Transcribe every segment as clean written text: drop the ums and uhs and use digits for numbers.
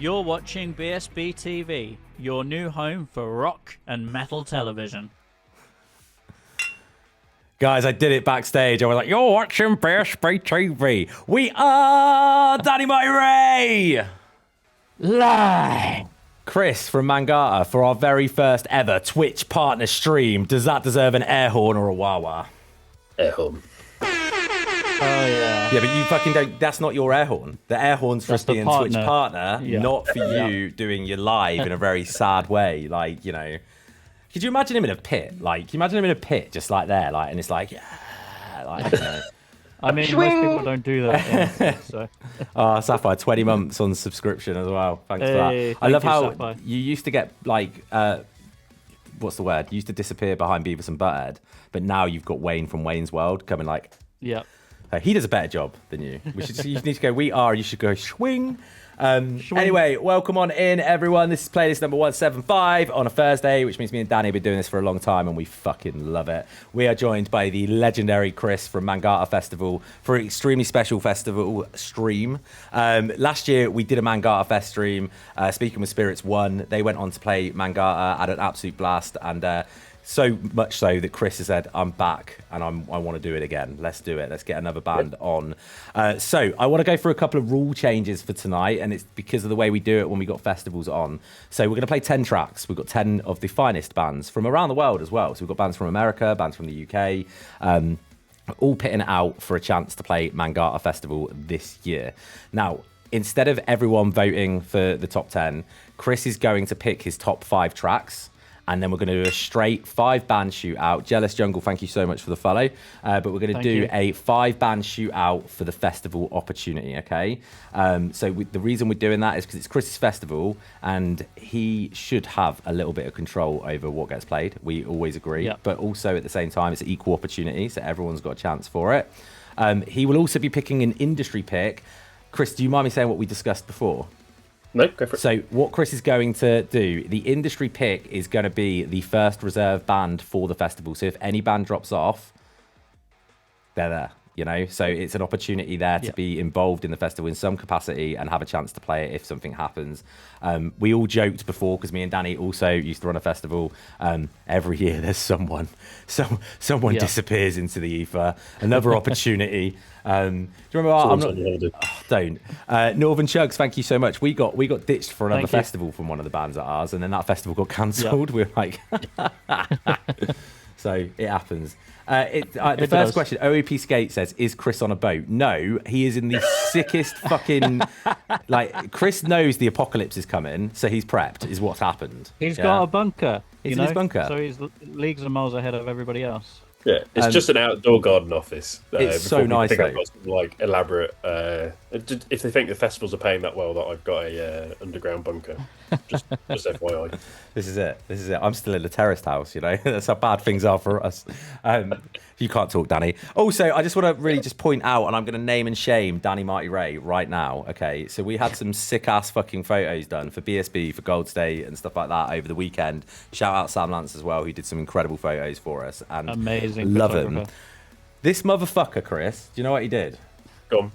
You're watching BSB TV, your new home for rock and metal television. Guys, I did it backstage. I was like, you're watching BSB TV. We are Danny Mighty Ray. Lie. Kris from Mangata for our very first ever Twitch partner stream. Does that deserve an air horn or a wah-wah? Air horn. Oh, yeah. Yeah, but you fucking don't. That's not your air horn. The air horn's for us being Twitch partner, not for you doing your live in a very sad way. Like, you know, could you imagine him in a pit? Like, can you imagine him in a pit just like there? Like, and it's like, yeah, like, I don't know. I mean, most people don't do that. So. Oh, Sapphire, 20 months on subscription as well. Thanks for that. I love how Sapphire. You used to get, like, what's the word? You used to disappear behind Beavis and Butthead, but now you've got Wayne from Wayne's World coming like... Yeah. He does a better job than you. You need to go, we are, you should go swing. Anyway, welcome on in, everyone. This is playlist number 175 on a Thursday, which means me and Danny have been doing this for a long time, and we fucking love it. We are joined by the legendary Kris from Mangata Festival for an extremely special festival stream. Last year, we did a Mangata Fest stream, Speaking with Spirits 1. They went on to play Mangata, had an absolute blast, and... so much so that Kris has said, I'm back and I want to do it again. Let's do it. Let's get another band on. So I want to go through a couple of rule changes for tonight, and it's because of the way we do it when we got festivals on. So we're going to play 10 tracks. We've got 10 of the finest bands from around the world as well. So we've got bands from America, bands from the UK, all pitting it out for a chance to play Mangata Festival this year. Now, instead of everyone voting for the top 10, Kris is going to pick his top 5 tracks. And then we're going to do a straight 5-band shootout. Jealous Jungle, thank you so much for the follow. But we're going to do a 5-band shootout for the festival opportunity, okay? The reason we're doing that is because it's Kris's festival, and he should have a little bit of control over what gets played. We always agree. Yep. But also at the same time, it's an equal opportunity, so everyone's got a chance for it. He will also be picking an industry pick. Kris, do you mind me saying what we discussed before? No, go for it. So what Kris is going to do, the industry pick is going to be the first reserve band for the festival. So if any band drops off, they're there, you know? So it's an opportunity there to be involved in the festival in some capacity and have a chance to play it if something happens. We all joked before, because me and Danny also used to run a festival. Every year there's someone disappears into the ether. Another opportunity. Do you remember? Don't. Northern Chugs, thank you so much. We got ditched for another festival from one of the bands at ours, and then that festival got cancelled. Yep. We were like, so it happens. The first question, OEP Skate says, is Kris on a boat? No, he is in the sickest fucking... Like, Kris knows the apocalypse is coming, so he's prepped, is what's happened. He's got a bunker. He's in his bunker. So he's leagues and miles ahead of everybody else. Yeah, it's just an outdoor garden office. It's so nice, though. I've got some, like, elaborate... if they think the festivals are paying that well, that I've got a underground bunker. Just FYI. This is it. I'm still in the terraced house, you know? That's how bad things are for us. You can't talk, Danny. Also, I just want to really just point out, and I'm going to name and shame Danny Mighty Ray right now, okay? So we had some sick-ass fucking photos done for BSB, for Gold State, and stuff like that over the weekend. Shout out Sam Lance as well, who did some incredible photos for us. And amazing. Love him. This motherfucker, Kris, do you know what he did? Go on.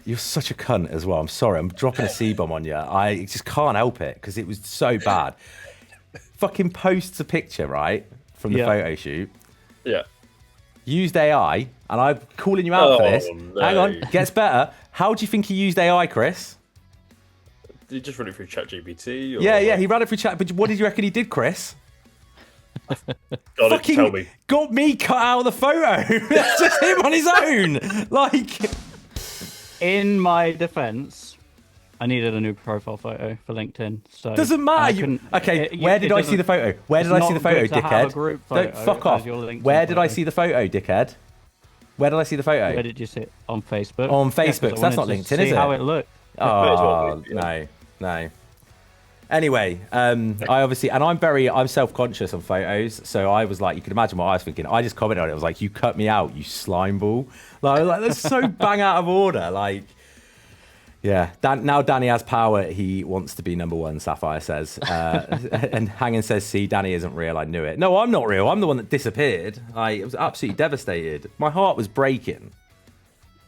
You're such a cunt as well. I'm sorry. I'm dropping a C-bomb on you. I just can't help it because it was so bad. Fucking posts a picture, right, from the photo shoot. Yeah. Used AI, and I'm calling you out for this. No. Hang on. Gets better. How do you think he used AI, Kris? Did he just run it through ChatGPT? Yeah. He ran it through Chat. But what did you reckon he did, Kris? Fucking tell me. Got me cut out of the photo. That's just him on his own. Like... In my defense, I needed a new profile photo for LinkedIn. So doesn't matter. Where did I see the photo? Where did I see the photo, dickhead? Don't fuck off. Where did I see the photo, dickhead? Where did I see the photo? Where did you see it? On Facebook. On Facebook. So that's not LinkedIn, is it? How it looked. Oh no. Anyway, I obviously, and I'm self-conscious on photos, so I was like, you can imagine what I was thinking. I just commented on it. I was like, you cut me out, you slime ball. Like that's so bang out of order. Like, yeah. Now Danny has power. He wants to be number one, Sapphire says. And Hangin says, see, Danny isn't real. I knew it. No, I'm not real. I'm the one that disappeared. I was absolutely devastated. My heart was breaking.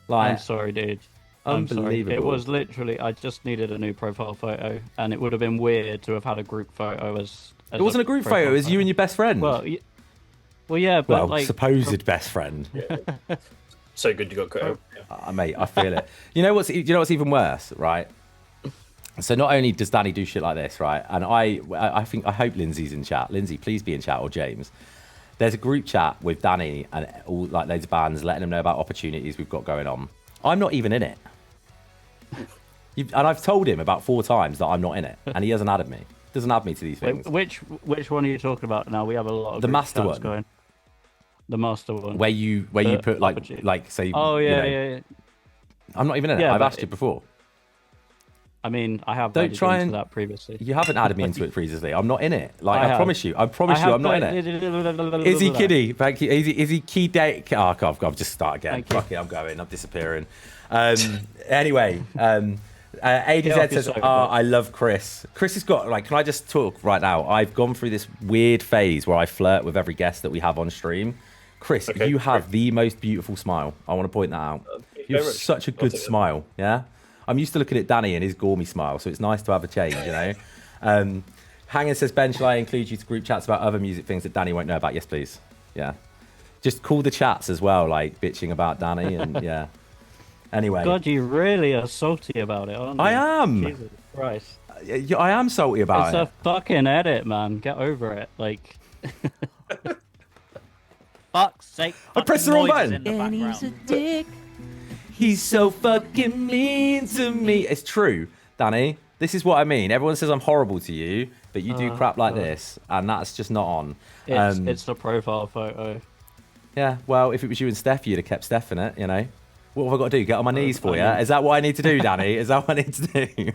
I'm sorry, dude. I'm sorry. Unbelievable. It was literally, I just needed a new profile photo, and it would have been weird to have had a group photo as It wasn't a group photo. It was you and your best friend. Well, yeah, but well, like supposed best friend. Yeah. So good you got cut out. Mate, I feel it. You know what's even worse, right? So not only does Danny do shit like this, right? And I hope Lindsay's in chat. Lindsay, please be in chat, or James. There's a group chat with Danny and all like loads of bands, letting them know about opportunities we've got going on. I'm not even in it. And I've told him about 4 times that I'm not in it, and he hasn't added me. Doesn't add me to these things. Which one are you talking about now? We have a lot of the group master chats one. going. The master one. Where you put like say. Oh yeah, yeah. I'm not even in it. I've asked you before. I mean, I have Don't try and that previously. You haven't added me into it previously. I'm not in it. Like I promise you. I'm not in it. Is he kiddie? Thank you. Is he key date? Oh, God, I've just start again. Fuck it, I'm going. I'm disappearing. Anyway, ADZ says, I love Kris. Kris has got, like, can I just talk right now? I've gone through this weird phase where I flirt with every guest that we have on stream. Kris, you have the most beautiful smile. I want to point that out. You have such a good smile, yeah? I'm used to looking at Danny and his gormy smile, so it's nice to have a change, you know? Hanger says, Ben, shall I include you to group chats about other music things that Danny won't know about? Yes, please. Yeah. Just call the chats as well, like, bitching about Danny and, yeah. Anyway. God, you really are salty about it, aren't you? I am. Jesus Christ. I am salty about it. It's a fucking edit, man. Get over it. Like... Fuck's sake. I pressed the wrong button. And he's a dick. He's so fucking mean to me. It's true, Danny. This is what I mean. Everyone says I'm horrible to you, but you do crap like this, and that's just not on. It's the profile photo. Yeah, well, if it was you and Steph, you'd have kept Steph in it, you know. What have I got to do? Get on my knees for you? Is that what I need to do, Danny? Is that what I need to do?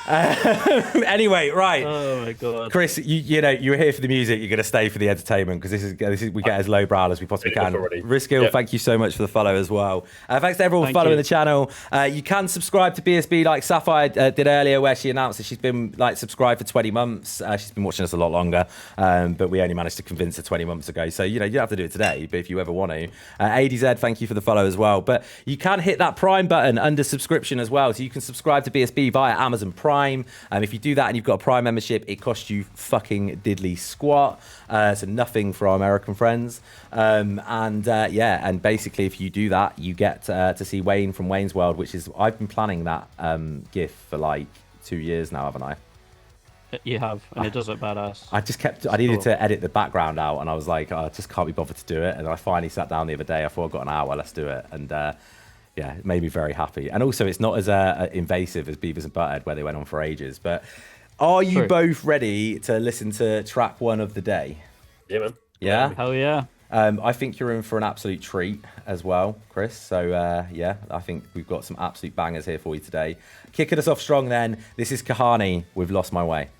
Anyway, right. Oh my God, Kris, you know you're here for the music. You're going to stay for the entertainment because this is we get as lowbrow as we possibly can. Riskill, thank you so much for the follow as well. Thanks to everyone following the channel. You can subscribe to BSB like Sapphire did earlier, where she announced that she's been like subscribed for 20 months. She's been watching us a lot longer, but we only managed to convince her 20 months ago. So you know you don't have to do it today, but if you ever want to, ADZ, thank you for the follow as well. But you can hit that Prime button under subscription as well, so you can subscribe to BSB via Amazon Prime. If you do that and you've got a Prime membership, it costs you fucking diddly squat. So nothing for our American friends. And basically if you do that, you get to see Wayne from Wayne's World, which is, I've been planning that GIF for like 2 years now, haven't I? You have, and it does look badass. I needed to edit the background out, and I was like, I just can't be bothered to do it. And I finally sat down the other day. I thought, I've got an hour, let's do it. And yeah, it made me very happy. And also, it's not as invasive as Beavers and Butthead, where they went on for ages. But are you both ready to listen to track 1 of the day? Yeah, man. Yeah? Hell yeah. I think you're in for an absolute treat as well, Kris. So, yeah, I think we've got some absolute bangers here for you today. Kicking us off strong then, this is Kahani with Lost My Way.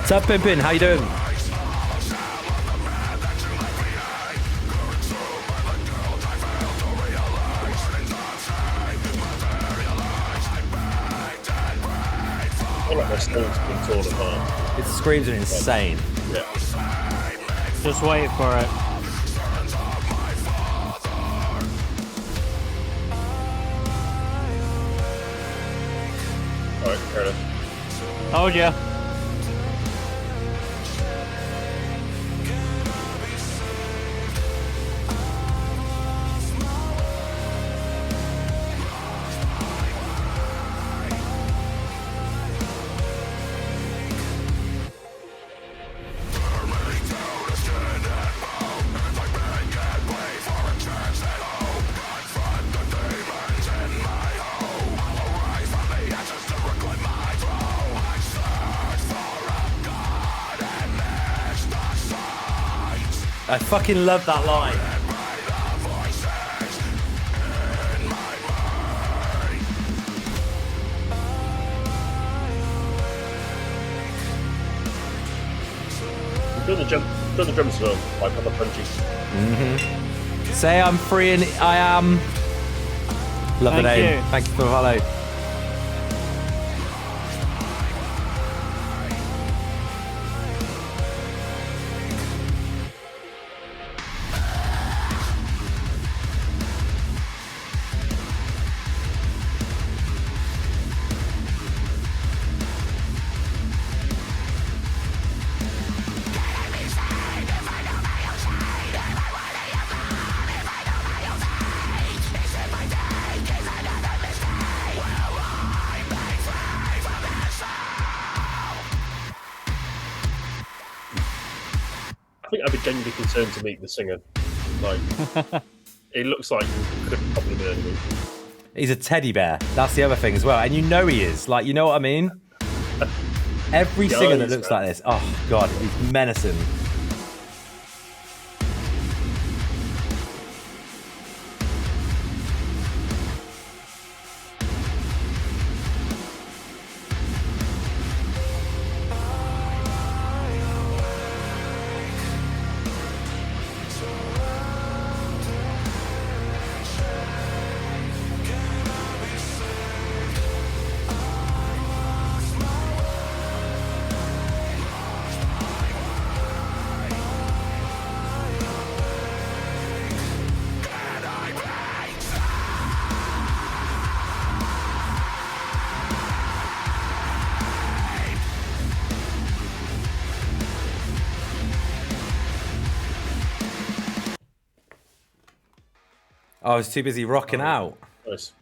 What's up, Pimpin? How you doing? I like my screams being torn apart. Its screams are insane. Yeah. Just wait for it. Alright, fair enough. Told ya. I fucking love that line. Done the drums as well, like on the punchy. Say I'm free and I am. Love the Thank name. you. Thanks for the follow. I think I'd be genuinely concerned to meet the singer. Like, it looks like he could probably murder me. He's a teddy bear. That's the other thing as well. And you know he is. Like, you know what I mean? Every singer that looks like this. Oh, God. He's menacing. I was too busy rocking out. Nice.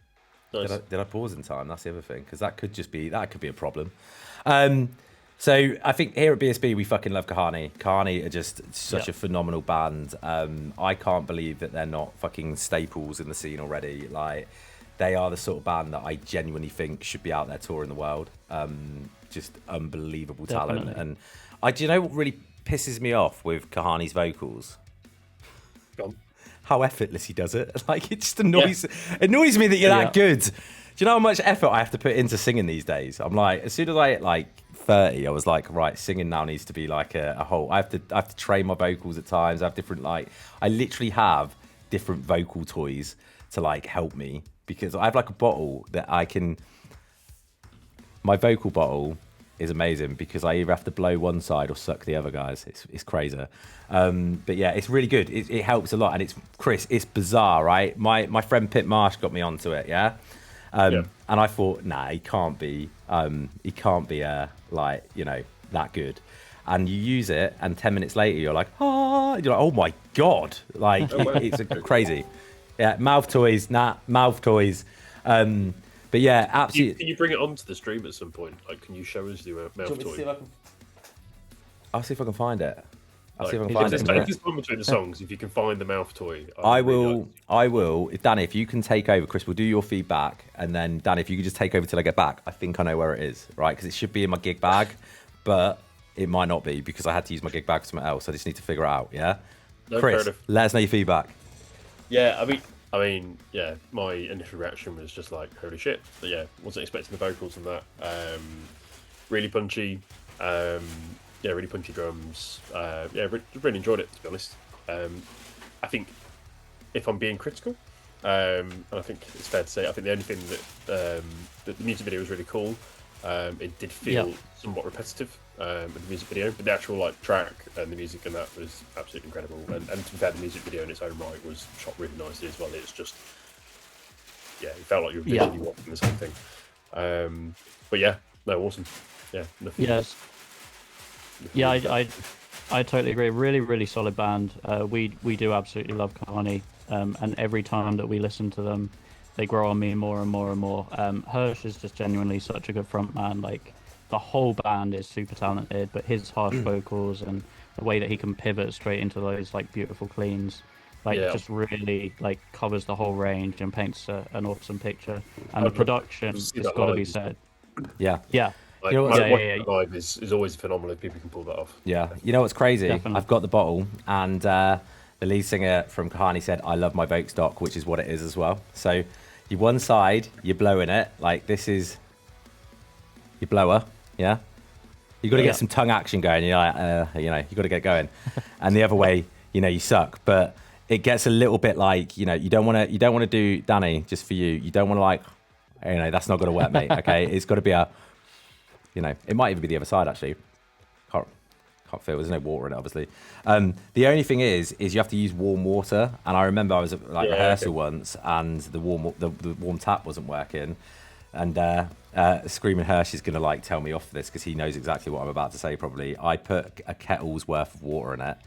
Did I pause in time? That's the other thing, because that could be a problem. So I think here at BSB we fucking love Kahani. Kahani are just such a phenomenal band. I can't believe that they're not fucking staples in the scene already. Like, they are the sort of band that I genuinely think should be out there touring the world. Just unbelievable talent. Definitely. And do you know what really pisses me off with Kahani's vocals? Go on. How effortless he does it. Like, it just annoys me that you're that good. Do you know how much effort I have to put into singing these days? I'm like, as soon as I hit like 30, I was like, right, singing now needs to be like a whole. I have to train my vocals at times. I have different, like, I literally have different vocal toys to like help me, because I have like a bottle that I can. My vocal bottle is amazing because I either have to blow one side or suck the other, guys. It's crazy. But yeah, it's really good. It helps a lot. And it's, Chris, it's bizarre, right? My friend Pip Marsh got me onto it, yeah? And I thought, nah, he can't be like, you know, that good. And you use it, and 10 minutes later, you're like, you're like, oh my God. Like, it's crazy. Yeah, mouth toys. But yeah, absolutely. Can you bring it onto the stream at some point? Like, can you show us your mouth toy? I'll see if I can find it. I'll see if I can If find it. there's time between the songs, if you can find the mouth toy, I will. If Danny, if you can take over, Chris, we'll do your feedback, and then Danny, if you could just take over till I get back. I think I know where it is, right? Because it should be in my gig bag, but it might not be because I had to use my gig bag for something else. I just need to figure it out. Yeah, No, Chris, let us know your feedback. Yeah, I mean, yeah, my initial reaction was just like, holy shit. But yeah, wasn't expecting the vocals and that. Really punchy. Really punchy drums. Really enjoyed it, to be honest. I think, if I'm being critical, and I think it's fair to say, I think the only thing that the music video was really cool. It did feel somewhat repetitive in the music video, but the actual like track and the music and that was absolutely incredible. And to be fair, the music video in its own right was shot really nicely as well. It's just, it felt like you were visually watching the same thing. But yeah, no, awesome. Yeah, nothing. Yes. Yeah, I totally agree. Really, really solid band. We do absolutely love Kahani, and every time that we listen to them, they grow on me more and more and more. Hirsch is just genuinely such a good frontman. Like, the whole band is super talented, but his harsh vocals and the way that he can pivot straight into those like beautiful cleans, like just really like covers the whole range and paints an awesome picture. And the production, it's got to be said. Yeah. Like, You know my vibe is always phenomenal if people can pull that off. Yeah. You know what's crazy? Definitely. I've got the bottle, and the lead singer from Kahani said, I love my Vogue stock, which is what it is as well. So you one side, you're blowing it. Like, this is your blower, yeah? You got to get some tongue action going. You're like, you got to get going. And the other way, you suck. But it gets a little bit like, you don't want to do Danny just for you. You don't want to like, that's not going to work, mate. Okay, it's got to be a, it might even be the other side actually. Can't feel. There's no water in it, obviously. The only thing is you have to use warm water. And I remember I was at rehearsal once, and the warm tap wasn't working. And Screaming Hirsch is going to like tell me off for this because he knows exactly what I'm about to say. Probably, I put a kettle's worth of water in it,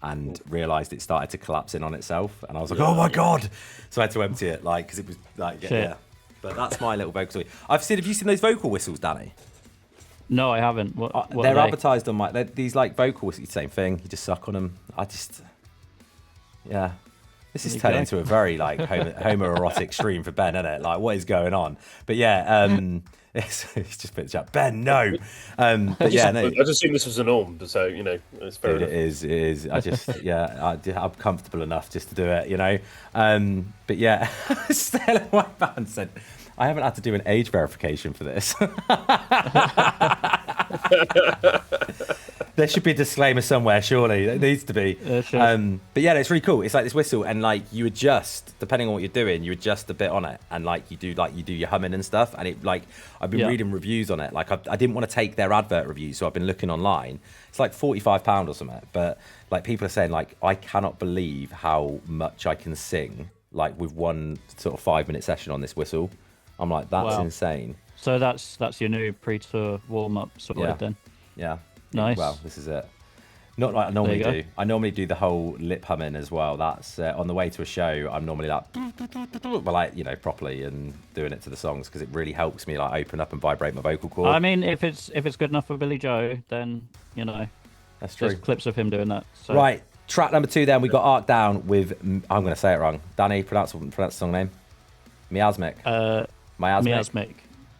and realised it started to collapse in on itself. And I was like, oh my god! So I had to empty it, like, because it was like, yeah. But that's my little vocal. Have you seen those vocal whistles, Danny? No, I haven't. What they're advertised on they're these like vocal whistles, same thing. You just suck on them. This is turning into a very like homoerotic stream for Ben, isn't it? Like, what is going on? But yeah, it's just put up. Ben, no. But yeah, no. I just assume this was a norm, so it's fair enough. It is. I just I'm comfortable enough just to do it, But yeah, Stella White Band said, I haven't had to do an age verification for this. There should be a disclaimer somewhere, surely. It needs to be. Sure. But yeah, it's really cool. It's like this whistle, and like you adjust depending on what you're doing. You adjust a bit on it, and like you do your humming and stuff. And it like I've been reading reviews on it. Like I didn't want to take their advert reviews, so I've been looking online. It's like £45 or something. But like people are saying, like, I cannot believe how much I can sing like with one sort of 5-minute session on this whistle. I'm like, that's insane. So that's your new pre-tour warm-up sorted then? Yeah. Nice. Well, this is it. Not like I normally do. I normally do the whole lip humming as well. That's on the way to a show. I'm normally like, but like properly and doing it to the songs because it really helps me like open up and vibrate my vocal cord. I mean, if it's good enough for Billy Joe, then that's true. There's clips of him doing that. So. Right, track number 2. Then we got Arc Down with I'm going to say it wrong. Danny, pronounce the song name. Miasmic.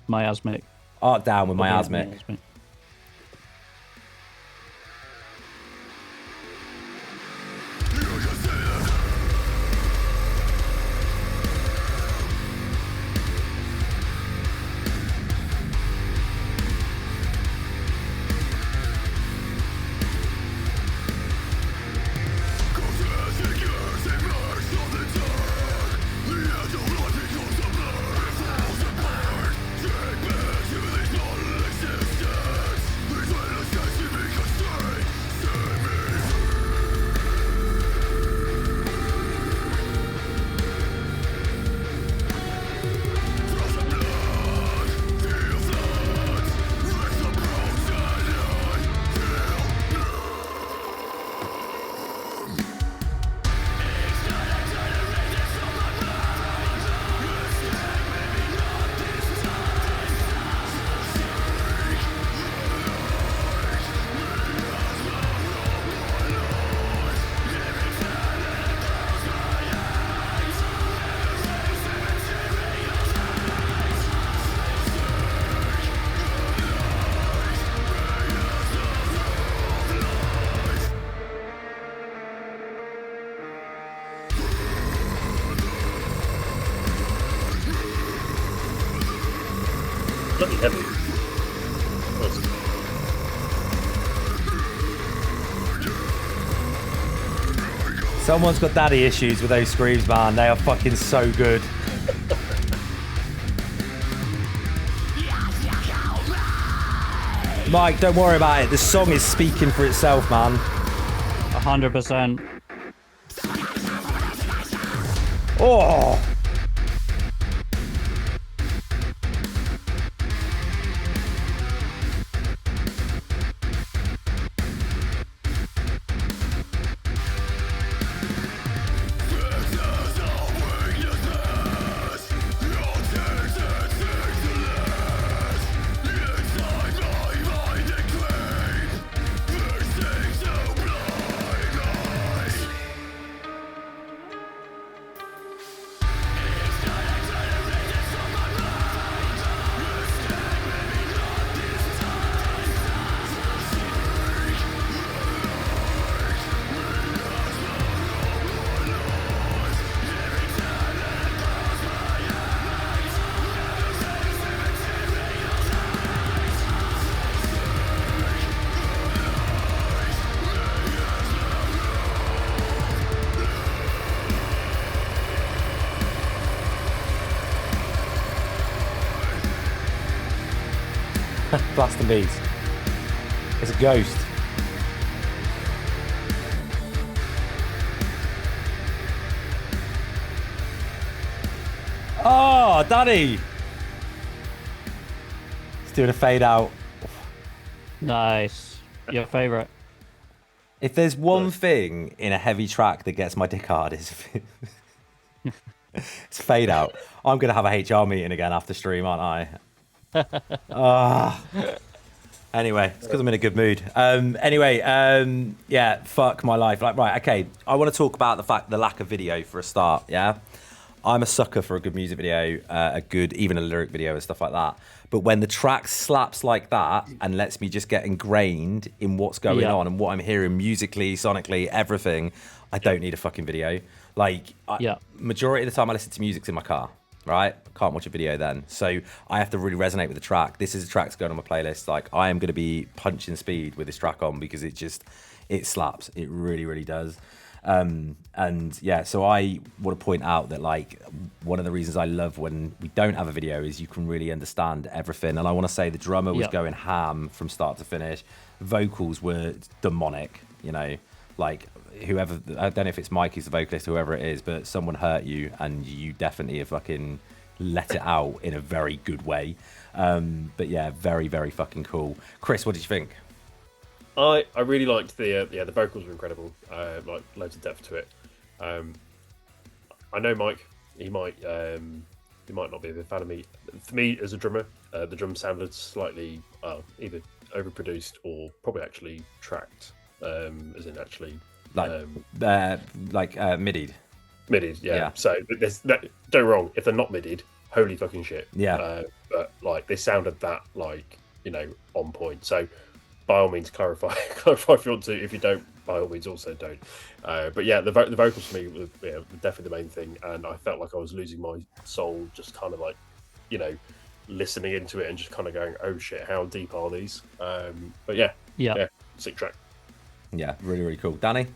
Miasmic. Arc Down with Miasmic. Bloody heavy. Someone's got daddy issues with those screams, man. They are fucking so good. Mike, don't worry about it. The song is speaking for itself, man. 100%. Oh! Blast and beats. It's a ghost. Oh, Danny! He's doing a fade out. Nice. Your favourite? If there's one thing in a heavy track that gets my dick hard, it's fade out. I'm going to have a HR meeting again after stream, aren't I? Anyway, it's because I'm in a good mood. Yeah, fuck my life. Like, right, okay. I want to talk about the lack of video for a start, yeah? I'm a sucker for a good music video, even a lyric video and stuff like that. But when the track slaps like that and lets me just get ingrained in what's going on and what I'm hearing musically, sonically, everything, I don't need a fucking video. Like, majority of the time I listen to music's in my car, right? Can't watch a video then. So I have to really resonate with the track. This is a track that's going on my playlist. Like, I am going to be punching speed with this track on because it slaps. It really, really does. And yeah, so I want to point out that, like, one of the reasons I love when we don't have a video is you can really understand everything. And I want to say the drummer was going ham from start to finish. Vocals were demonic, you know, like whoever, I don't know if it's Mikey's the vocalist, whoever it is, but someone hurt you and you definitely have fucking let it out in a very good way. But yeah, very, very fucking cool. Chris, what did you think? I really liked the vocals were incredible, like loads of depth to it. I know Mike, he might not be a big fan of me. For me as a drummer, the drum sounded slightly either overproduced or probably actually tracked, as in actually midied. Midied, yeah. So don't get me wrong, if they're not midied, holy fucking shit. Yeah. But like they sounded that, like, you know, on point. So by all means, clarify if you want to. If you don't, by all means, also don't. But yeah, the vocals for me were definitely the main thing, and I felt like I was losing my soul, just kind of like, you know, listening into it and just kind of going, "Oh shit, how deep are these?" But yeah, sick track. Yeah, really, really cool. Danny?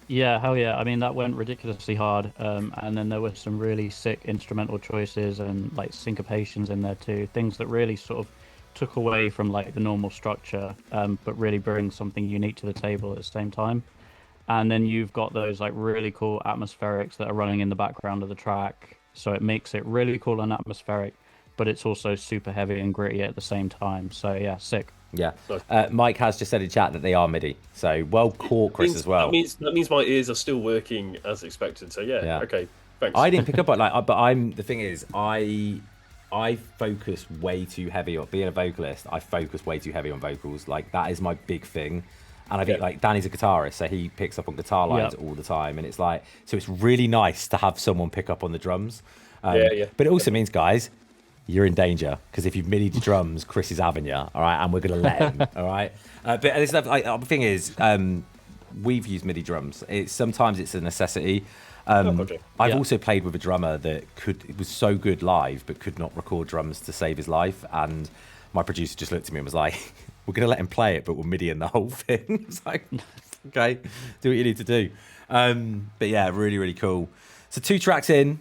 Yeah, hell yeah. I mean, that went ridiculously hard. And then there were some really sick instrumental choices and like syncopations in there too. Things that really sort of took away from like the normal structure, but really bring something unique to the table at the same time. And then you've got those like really cool atmospherics that are running in the background of the track. So it makes it really cool and atmospheric, but it's also super heavy and gritty at the same time. So yeah, sick. Yeah. Mike has just said in chat that they are MIDI. So well caught, Chris, as well. That means my ears are still working as expected. So yeah. Okay. Thanks. I didn't pick up on the thing is, I focus way too heavy on being a vocalist. I focus way too heavy on vocals. Like, that is my big thing. And I think like Danny's a guitarist, so he picks up on guitar lines all the time. And it's like, so it's really nice to have someone pick up on the drums. But it also means, guys, you're in danger, because if you've MIDI'd your drums, Chris is having you, all right? And we're going to let him, all right? But the thing is, we've used MIDI drums. Sometimes it's a necessity. I've also played with a drummer that it was so good live, but could not record drums to save his life. And my producer just looked at me and was like, we're going to let him play it, but we'll MIDI in the whole thing. It's like, okay, do what you need to do. But yeah, really, really cool. So 2 tracks in,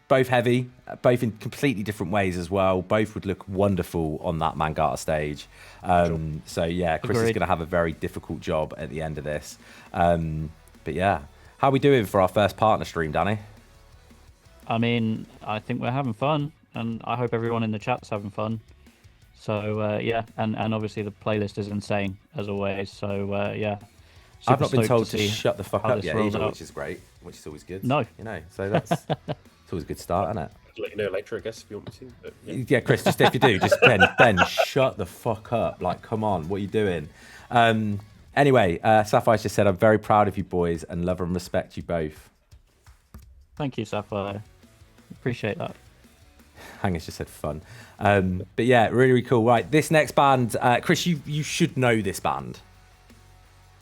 both heavy, both in completely different ways as well. Both would look wonderful on that Mangata stage. So yeah, Chris is going to have a very difficult job at the end of this. But yeah. How are we doing for our first partner stream, Danny? I mean, I think we're having fun, and I hope everyone in the chat's having fun. So yeah, and obviously the playlist is insane as always. So yeah, I've not been told to shut the fuck up yet either, which is great, which is always good. No, you know, so it's always a good start, isn't it? I'll let you know later, I guess, if you want me to. But, yeah, Chris, just if you do, just Ben, shut the fuck up. Like, come on, what are you doing? Anyway, Sapphire's just said, I'm very proud of you boys and love and respect you both. Thank you, Sapphire. Appreciate that. Hangers just said fun. But yeah, really, really cool. Right, this next band, Chris, you should know this band.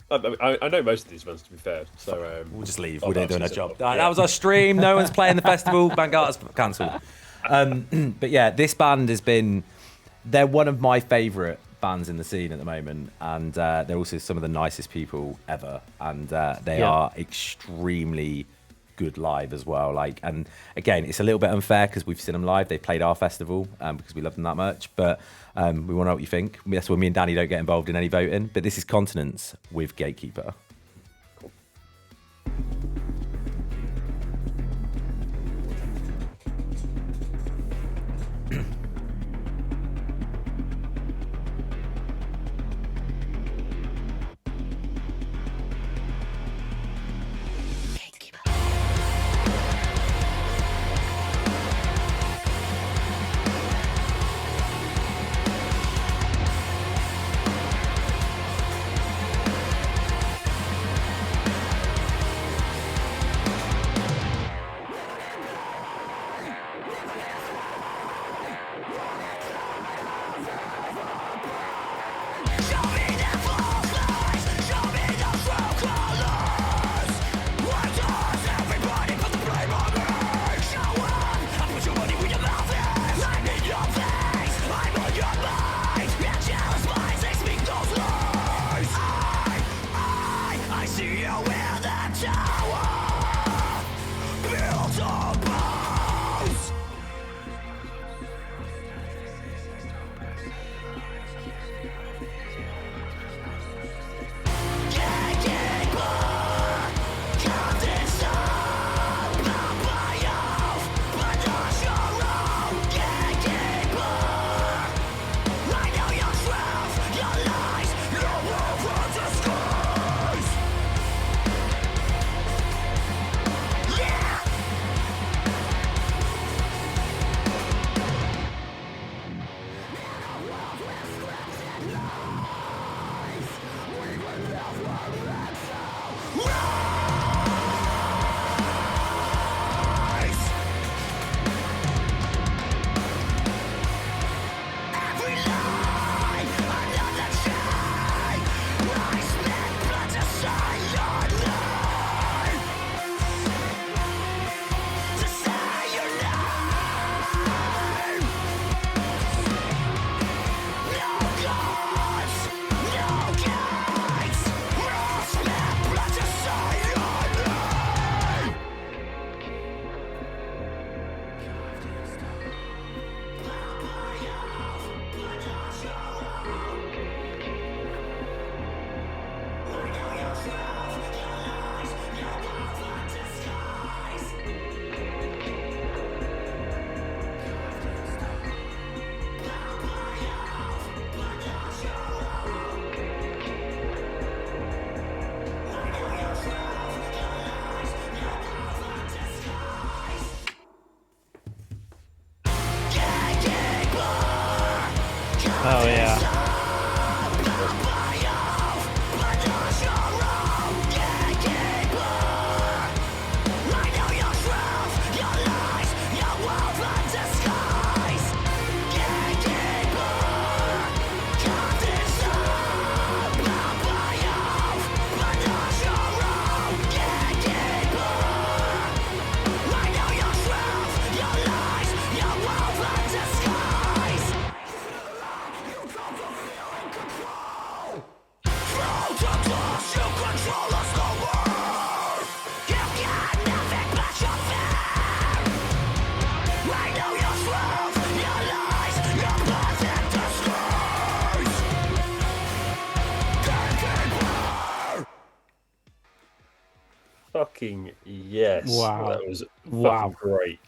I know most of these bands, to be fair. So we'll just leave. We're doing our job. That was our stream. No one's playing the festival. Mangata's cancelled. But yeah, this band they're one of my favourite bands in the scene at the moment, and they're also some of the nicest people ever, and they are extremely good live as well. Like, and again, it's a little bit unfair because we've seen them live. They played our festival because we love them that much. But we want to know what you think. That's why me and Danny don't get involved in any voting. But this is Continents with Gatekeeper. Cool. Oh yeah. Fucking yes. Wow. That was Wow. fucking great.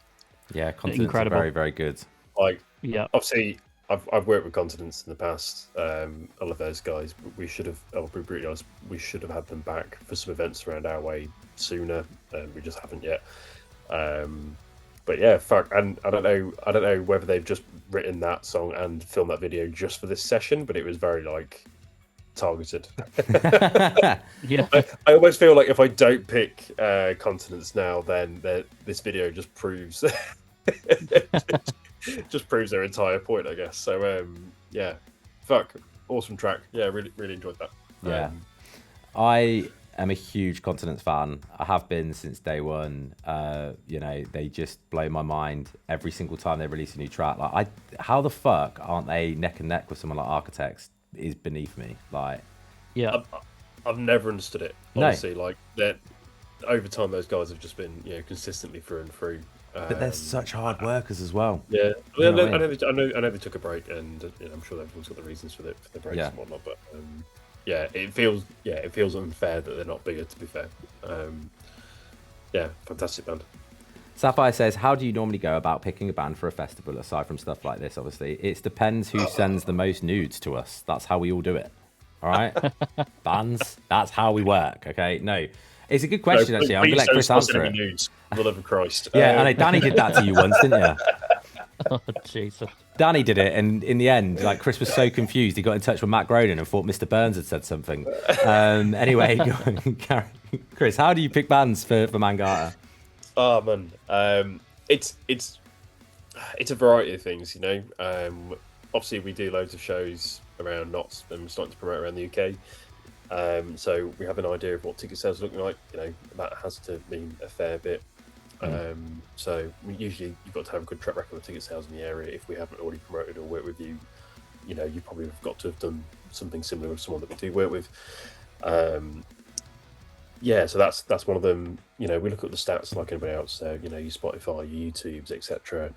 Yeah, Continents are Incredible. very, very good. Like, Yeah. obviously, I've worked with Continents in the past. I love those guys. But we should have, I'll be brutally honest, we should have had them back for some events around our way sooner. We just haven't yet. But yeah, fuck. And I don't know whether they've just written that song and filmed that video just for this session, but it was very like targeted. Yeah. I almost feel like if I don't pick Continents now, then this video just proves just proves their entire point, I guess. So yeah, fuck, awesome track. Yeah, really enjoyed that. Yeah, I am a huge Continents fan. I have been since day one. You know, they just blow my mind every single time they release a new track. Like, how the fuck aren't they neck and neck with someone like Architects? Is beneath me. Like, Yeah. I've never understood it, No. honestly. Like, that over time, those guys have just been consistently through and through. But they're such hard workers as well. Yeah, You know what I I mean? know they took a break, and I'm sure everyone's got the reasons for the breaks Yeah. and whatnot. But it feels unfair that they're not bigger. To be fair, fantastic band. Sapphire says, how do you normally go about picking a band for a festival aside from stuff like this? Obviously, it depends who sends the most nudes to us. That's how we all do it. All right? Bands, that's how we work. Okay? No, it's a good question, actually. I'm going to let Kris answer it. News. For the love of Christ. Yeah, I know. Danny did that to you once, didn't you? Oh, Jesus. Danny did it, and in the end, like, Kris was so confused, he got in touch with Matt Groening and thought Mr. Burns had said something. Anyway, go on, Kris, how do you pick bands for Mangata? Oh man, it's a variety of things, Obviously, we do loads of shows around Notts, and we're starting to promote around the UK. So we have an idea of what ticket sales are looking like. That has to mean a fair bit. So usually you've got to have a good track record of ticket sales in the area. If we haven't already promoted or worked with you, you probably have got to have done something similar with someone that we do work with. So that's one of them. We look at the stats like anybody else. So your Spotify, your YouTubes, etc.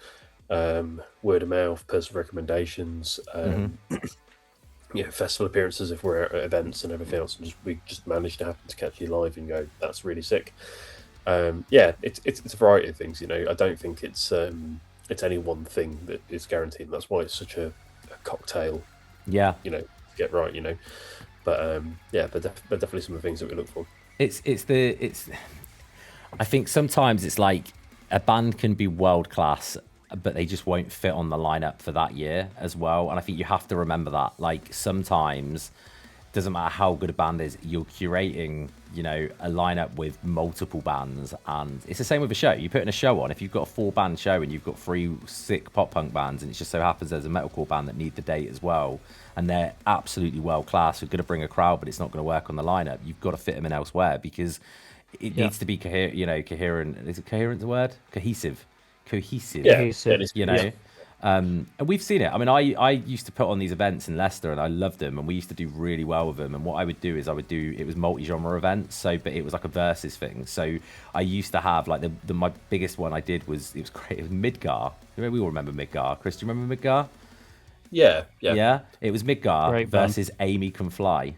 Word of mouth, personal recommendations. Festival appearances if we're at events and everything else, and we just manage to happen to catch you live and go, that's really sick. It's a variety of things. I don't think it's any one thing that is guaranteed, and that's why it's such a cocktail. Yeah. To get right. But they're definitely some of the things that we look for. I think sometimes it's like a band can be world class, but they just won't fit on the lineup for that year as well. And I think you have to remember that. Like, sometimes it doesn't matter how good a band is, you're curating, a lineup with multiple bands, and it's the same with a show. You're putting a show on. If you've got a 4-band show and you've got 3 sick pop punk bands, and it just so happens there's a metalcore band that need the date as well, and they're absolutely world class, we're going to bring a crowd, but it's not going to work on the lineup. You've got to fit them in elsewhere, because it needs to be coherent. Is it coherent the word? Cohesive. Yeah. And we've seen it. I mean, I used to put on these events in Leicester, and I loved them, and we used to do really well with them. And what I would do is it was multi-genre events, but it was like a versus thing. So I used to have like my biggest one I did was great. It was Midgar. We all remember Midgar. Kris, do you remember Midgar? Yeah. It was Midgar Great versus Amy Can Fly.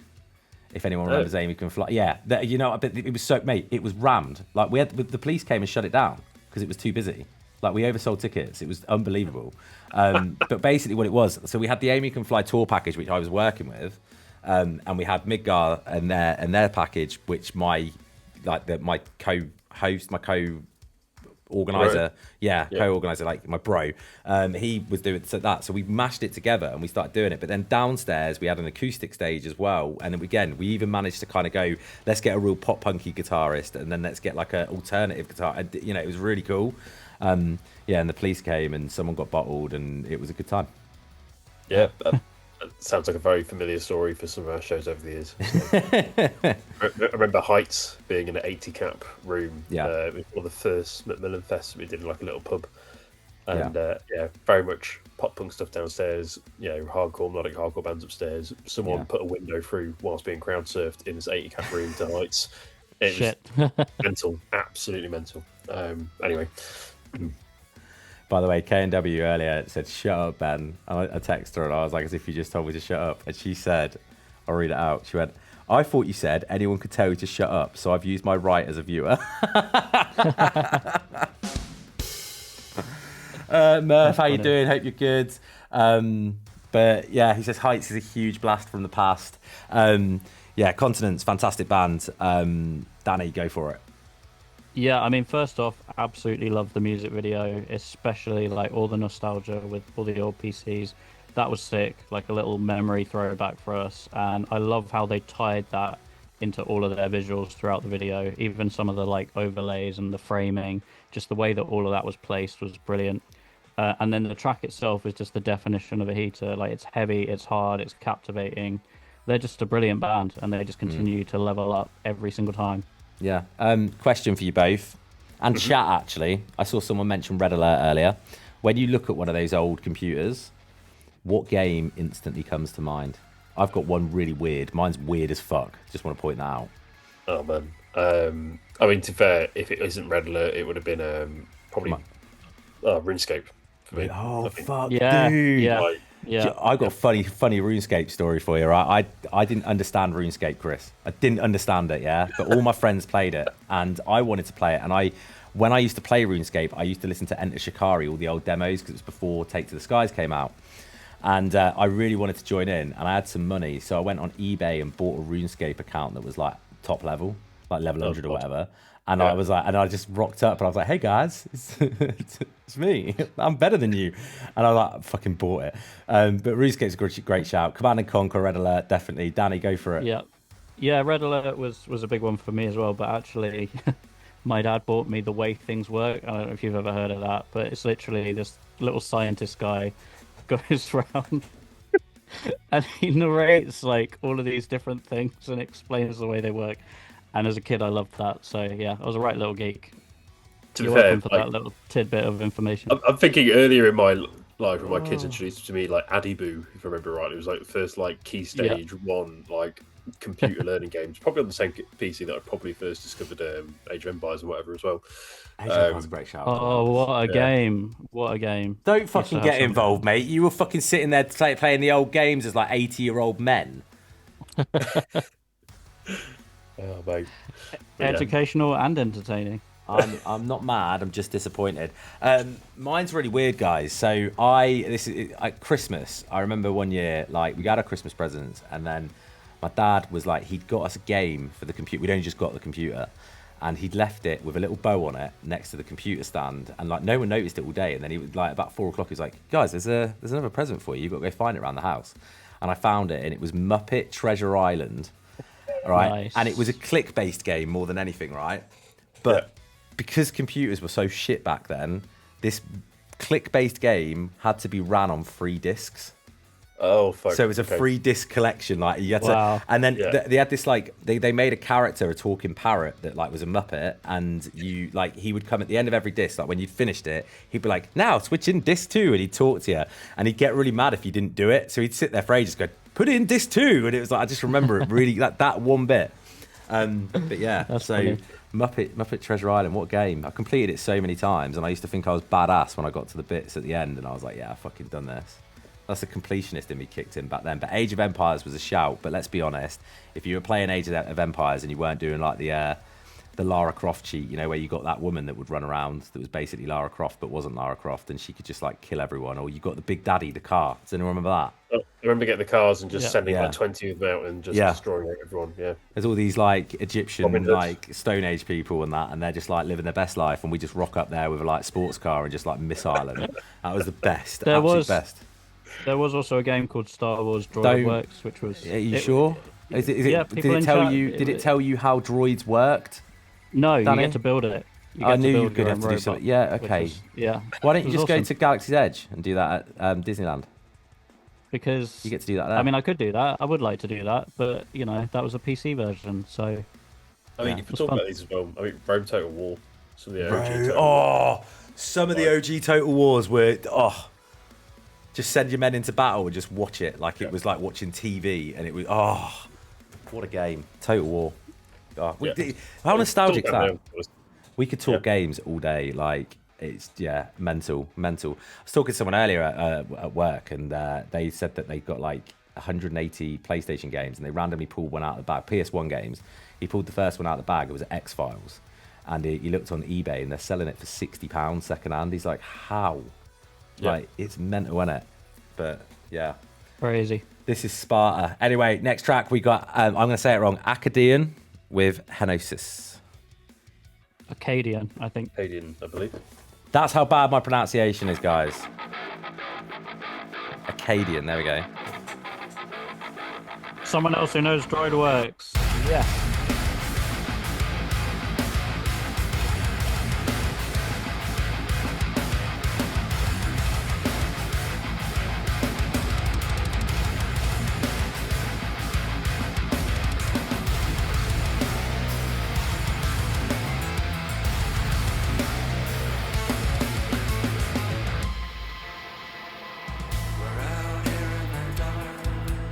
If anyone remembers Amy Can Fly, yeah, but it was it was rammed. Like, the police came and shut it down because it was too busy. Like, we oversold tickets. It was unbelievable. But basically what it was, so we had the Amy Can Fly tour package, which I was working with, and we had Midgar and their package, which my co-host, my co-organizer, co-organizer, like my bro, he was doing that. So we mashed it together and we started doing it. But then downstairs we had an acoustic stage as well. And then again, we even managed to kind of go, let's get a real pop punky guitarist, and then let's get like an alternative guitar. And, it was really cool. And the police came and someone got bottled, and it was a good time. Yeah, that sounds like a very familiar story for some of our shows over the years. I remember Heights being in an 80 cap room. Yeah. It was one of the first Macmillan Fests we did in like a little pub. And very much pop punk stuff downstairs, hardcore, melodic hardcore bands upstairs. Someone put a window through whilst being crowd surfed in this 80 cap room to Heights. It was mental, absolutely mental. Anyway. By the way, K&W earlier said, shut up, Ben. And I texted her and I was like, as if you just told me to shut up. And she said, I'll read it out. She went, I thought you said anyone could tell you to shut up, so I've used my right as a viewer. Murph, how you doing? Hope you're good. But yeah, he says Heights is a huge blast from the past. Continents, fantastic band. Danny, go for it. Yeah, I mean, first off, absolutely love the music video, especially like all the nostalgia with all the old PCs. That was sick, like a little memory throwback for us. And I love how they tied that into all of their visuals throughout the video, even some of the like overlays and the framing, just the way that all of that was placed was brilliant. And then the track itself is just the definition of a heater. Like, it's heavy, it's hard, it's captivating. They're just a brilliant band, and they just continue to level up every single time. Yeah. Question for you both, and chat, actually. I saw someone mention Red Alert earlier. When you look at one of those old computers, what game instantly comes to mind? I've got one really weird. Mine's weird as fuck. Just want to point that out. Oh man, I mean, to be fair, if it isn't Red Alert, it would have been probably RuneScape for me. Oh I think. fuck, Yeah, dude! yeah, Like, yeah. I got a funny RuneScape story for you. Right? I didn't understand RuneScape, Chris. I didn't understand it, yeah. But all my friends played it, and I wanted to play it. And when I used to play RuneScape, I used to listen to Enter Shikari, all the old demos, because it was before Take to the Skies came out. And I really wanted to join in, and I had some money, so I went on eBay and bought a RuneScape account that was like top level, like level 100 or whatever. And I was like, and I just rocked up, and I was like, "Hey guys, it's me. I'm better than you." And I like fucking bought it. But RuneScape's a great shout. Command and Conquer, Red Alert, definitely. Danny, go for it. Yeah, yeah. Red Alert was a big one for me as well. But actually, my dad bought me The Way Things Work. I don't know if you've ever heard of that, but it's literally this little scientist guy goes around and he narrates like all of these different things and explains the way they work. And as a kid, I loved that. So yeah, I was a right little geek. to You're be fair, welcome for that little tidbit of information. I'm thinking earlier in my life when my kids introduced to me like Adiboo, if I remember right. It was like the first like Key Stage 1 like computer learning games, probably on the same PC that I probably first discovered Age of Empires and whatever as well. Age of Empires is a great shout. Oh, what a game! What a game! Don't fucking get involved, mate. You were fucking sitting there playing the old games as like 80-year-old men. Oh, mate. Educational and entertaining. I'm not mad. I'm just disappointed. Mine's really weird, guys. So this is Christmas. I remember one year, like we got our Christmas presents, and then my dad was like, he'd got us a game for the computer. We'd only just got the computer, and he'd left it with a little bow on it next to the computer stand, and like no one noticed it all day. And then he was like, about 4 o'clock, he was like, guys, there's another present for you. You've got to go find it around the house. And I found it, and it was Muppet Treasure Island. Right, Nice. and it was a click-based game more than anything, right? But because computers were so shit back then, this click-based game had to be ran on 3 discs. Oh, fuck. So it was a 3 disc collection, like you had to, and then they had this like they made a character, a talking parrot that like was a Muppet, and you like he would come at the end of every disc, like when you'd finished it, he'd be like, "Now switch in disc 2," and he'd talk to you, and he'd get really mad if you didn't do it. So he'd sit there for ages, go, "Put it in disc 2," and it was like I just remember it really like that one bit. But yeah, That's so funny. Muppet Treasure Island, what a game! I completed it so many times, and I used to think I was badass when I got to the bits at the end, and I was like, "Yeah, I fucking done this." That's the completionist in me kicked in back then. But Age of Empires was a shout. But let's be honest, if you were playing Age of Empires and you weren't doing like the Lara Croft cheat, you know, where you got that woman that would run around that was basically Lara Croft but wasn't Lara Croft, and she could just like kill everyone, or you got the Big Daddy, the car. Does anyone remember that? I remember getting the cars and just sending Yeah. like 20 of them out and just destroying everyone. Yeah. There's all these like Egyptian Robin Hood. like Stone Age people and that, and they're just like living their best life, and we just rock up there with a like sports car and just like missile them. That was the best. Absolute best. There was also a game called Star Wars Droid Works, which was. Are you sure? Is it, Yeah, did it tell you? Did it tell you how droids worked? No, Danny? you get to build it. I knew you could have to do something. Yeah, okay. Yeah. Why don't you It was just go awesome. to Galaxy's Edge and do that at Disneyland? Because You get to do that there. I mean, I could do that. I would like to do that, but you know, that was a PC version, so. I mean, Yeah, if it was we talk fun. about these as well, I mean, Rome Total War, some of the OG Total War. Oh, some of the OG Total Wars were just send your men into battle and just watch it like it was like watching TV, and it was what a game, Total War. Oh, how nostalgic is that? We could talk games all day, like it's mental. I was talking to someone earlier at work, and they said that they got like 180 PlayStation games, and they randomly pulled one out of the bag. PS1 games. He pulled the first one out of the bag. It was X-Files, and he looked on eBay, and they're selling it for £60 second hand. He's like, how? Like it's mental, isn't it? But yeah, Crazy. this is Sparta. Anyway, next track we got. I'm going to say it wrong. Acadian with Henosis. Acadian, I think. Canadian, I believe. That's how bad my pronunciation is, guys. Acadian. There we go. Someone else who knows Droid Works. Yeah.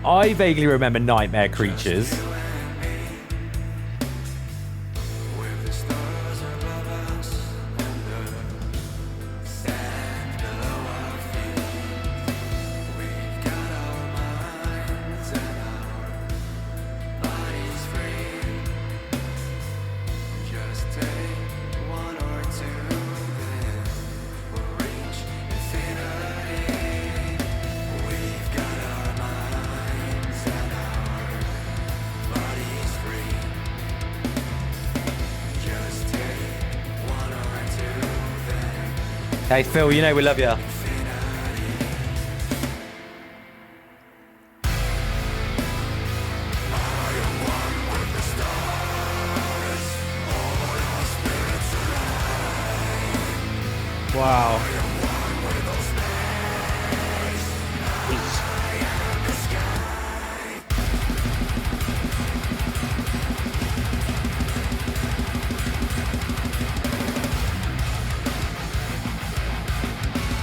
I vaguely remember Nightmare Creatures. Hey Phil, you know we love you. Wow.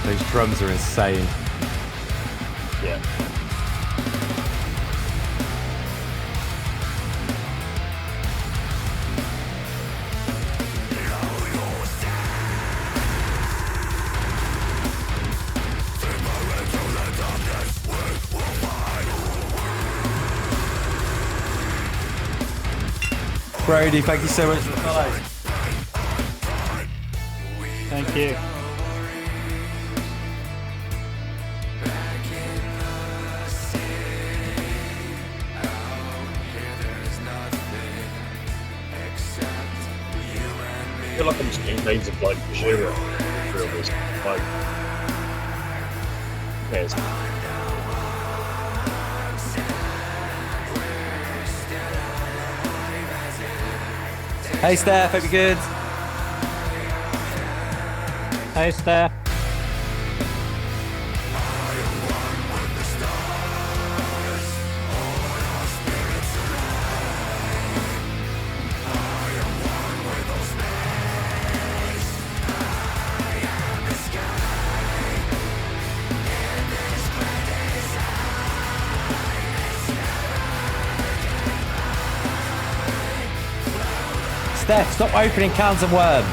Those drums are insane. Yeah. Brody, thank you so much for the follow. Thank you. I feel like I'm just getting names of like Gojira for all this. Like, yes. Hey Steph, hope you're good. Hey, Steph. Steph, stop opening cans of worms.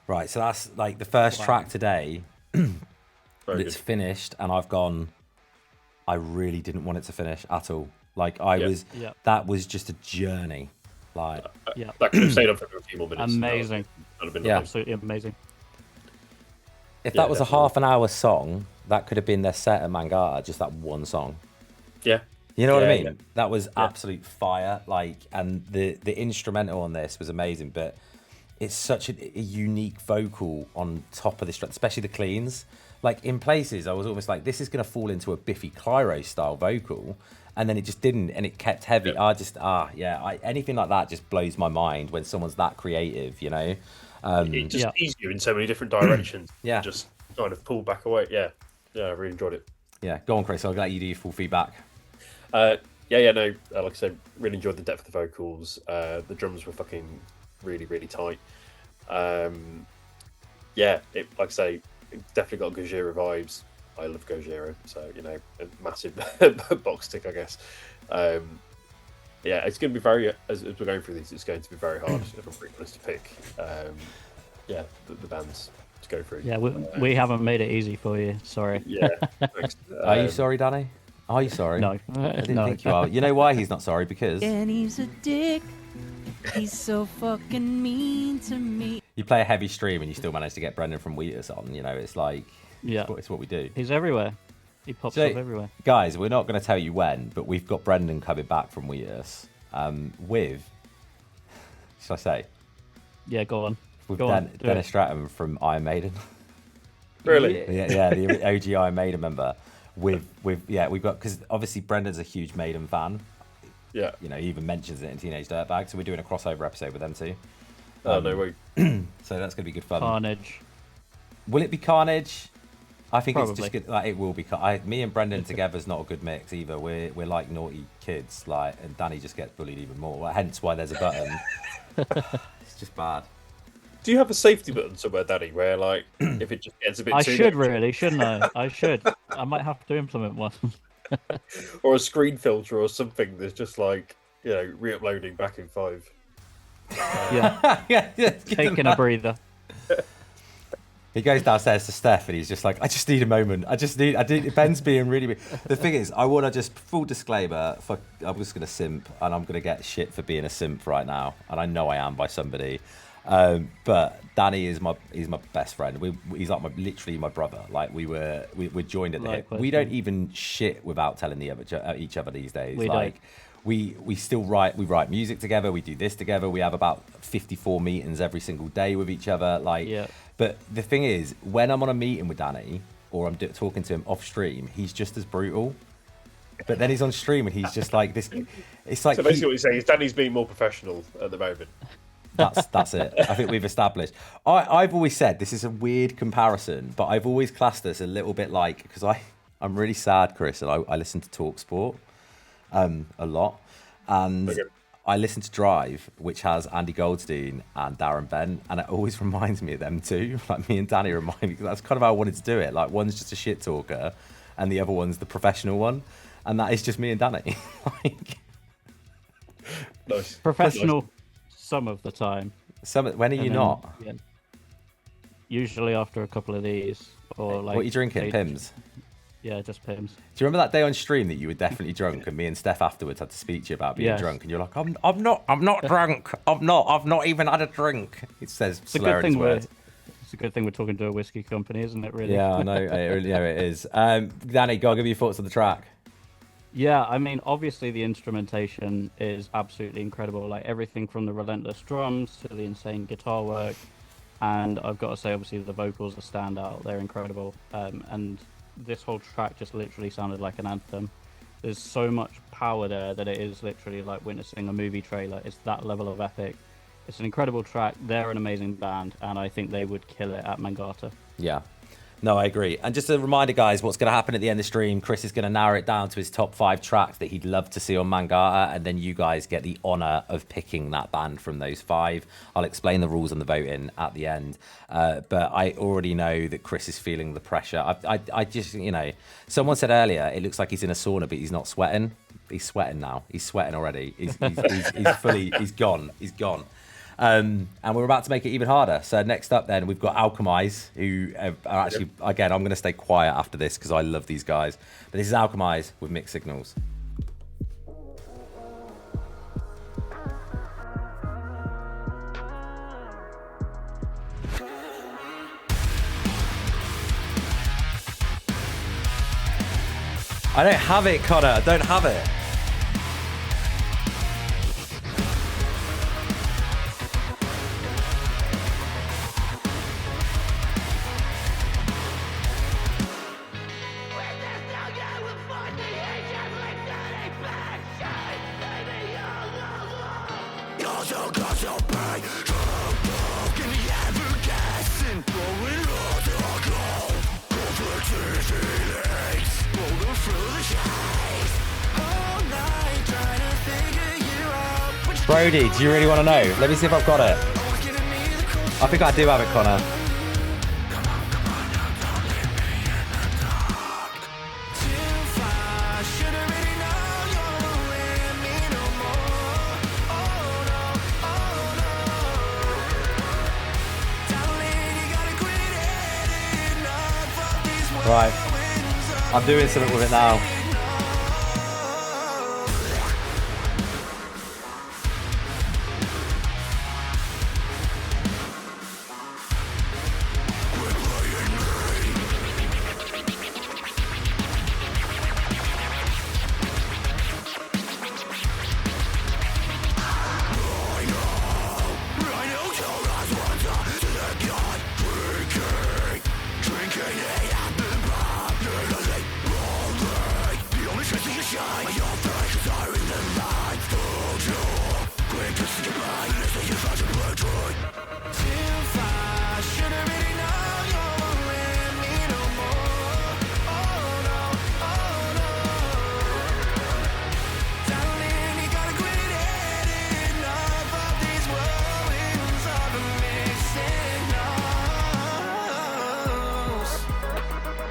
Right, so that's like the first track today that's finished, and I've gone, I really didn't want it to finish at all. Like, that was just a journey. Like, that could have stayed on for a few more minutes. Amazing. That would have been Absolutely amazing. If that was definitely a half an hour song, that could have been their set at Mangata, just that one song. Yeah. You know what I mean? Yeah. That was absolute fire. Like, and the instrumental on this was amazing, but it's such a unique vocal on top of this track, especially the cleans. Like, in places, I was almost like, this is going to fall into a Biffy Clyro style vocal, and then it just didn't, and it kept heavy. Anything like that just blows my mind when someone's that creative, you know? It just teased you in so many different directions. Just kind of pull back away. Yeah, I really enjoyed it. Yeah, go on, Chris. I'll let you do your full feedback. Like I said, really enjoyed the depth of the vocals. The drums were fucking really, really tight. Like I say, it definitely got Gojira vibes. I love Gojira, so a massive box tick, I guess. It's going to be very, as we're going through these, it's going to be very hard if I'm pretty honest to pick. The bands to go through. Yeah, we haven't made it easy for you. Sorry. Yeah. Thanks. Are you sorry, Danny? Are you sorry? No. I didn't think you are. You know why he's not sorry? Because Danny's a dick. He's so fucking mean to me. You play a heavy stream and you still manage to get Brendan from Wheatus on. You know, it's like, it's what we do. He's everywhere. He pops up everywhere. Guys, we're not going to tell you when, but we've got Brendan coming back from Wheatus with, shall I say? Yeah, go on. With Dennis Stratton from Iron Maiden. Really? Yeah, the OG Iron Maiden member. We've got, because obviously Brendan's a huge Maiden fan. Yeah. You know, he even mentions it in Teenage Dirtbag, so we're doing a crossover episode with them too. No way. So that's going to be good fun. Carnage. Will it be Carnage? I think Probably. It's just good. Like, it will be. Me and Brendan together is not a good mix either. We're like naughty kids, like, and Danny just gets bullied even more. Hence why there's a button. It's just bad. Do you have a safety button somewhere, Danny, where like if it just gets a bit I too should much, really, shouldn't I? I should. I might have to implement one. or a screen filter or something that's just like, you know, re-uploading back in 5. Yeah, yeah, taking a breather. He goes downstairs to Steph and he's just like, I just need a moment. Ben's being really. The thing is, I want to just, full disclaimer, I'm just going to simp and I'm going to get shit for being a simp right now. And I know I am by somebody. But Danny is my best friend. He's like literally my brother. Like we're joined at the hip. We don't even shit without telling each other these days. We like don't. we still write music together. We do this together. We have about 54 meetings every single day with each other. Like, Yeah. But the thing is, when I'm on a meeting with Danny or I'm talking to him off stream, he's just as brutal. But then he's on stream and he's just like this. It's like So basically, what you're saying is Danny's being more professional at the moment. That's it. I think we've established. I've always said this is a weird comparison, but I've always classed us a little bit like, because I'm really sad, Chris, and I listen to TalkSport a lot, and Okay. I listen to Drive, which has Andy Goldstein and Darren Bent, and it always reminds me of them too. Like me and Danny remind me, because that's kind of how I wanted to do it. Like one's just a shit talker, and the other one's the professional one, and that is just me and Danny. Like, Nice. Professional some of the time. when are you And then, not? yeah, usually after a couple of these, or like. What are you drinking? eight- Pims? Yeah, just Pims. Do you remember that day on stream that you were definitely drunk, and me and Steph afterwards had to speak to you about being Yes. drunk, and you're like, I'm not drunk. I've not even had a drink. It says It's a slur good in its thing words. it's a good thing we're talking to a whiskey company, isn't it? Really. Yeah, I know. It is. Danny, go on, give me your thoughts on the track. Yeah, I mean, obviously the instrumentation is absolutely incredible. Like everything from the relentless drums to the insane guitar work, and I've got to say, obviously the vocals are standout. They're incredible, and this whole track just literally sounded like an anthem. There's so much power there that it is literally like witnessing a movie trailer. It's that level of epic. It's an incredible track. They're an amazing band, and I think they would kill it at Mangata. Yeah. No, I agree. And just a reminder, guys, what's going to happen at the end of the stream, Chris is going to narrow it down to his top 5 tracks that he'd love to see on Mangata, and then you guys get the honour of picking that band from those 5. I'll explain the rules on the voting at the end. But I already know that Chris is feeling the pressure. I just, someone said earlier, it looks like he's in a sauna, but he's not sweating. He's sweating now. He's sweating already. He's fully, he's gone. He's gone. And we're about to make it even harder. So next up then, we've got Alchemize, who are actually, again, I'm going to stay quiet after this because I love these guys. But this is Alchemize with Mixed Signals. I don't have it, Connor. I don't have it. Brody, do you really want to know? Let me see if I've got it. I think I do have it, Connor. Right. I'm doing something with it now.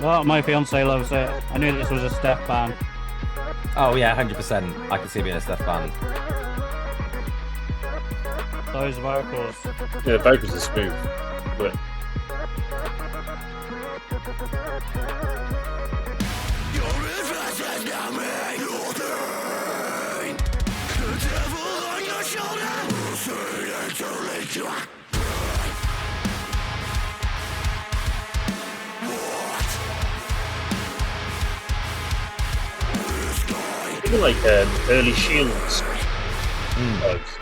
Well, my fiance loves it. I knew this was a Steph band. Oh yeah, 100%. I can see it being a Steph band. Those vocals. Yeah, the vocals are smooth. But even like early Shields vibes.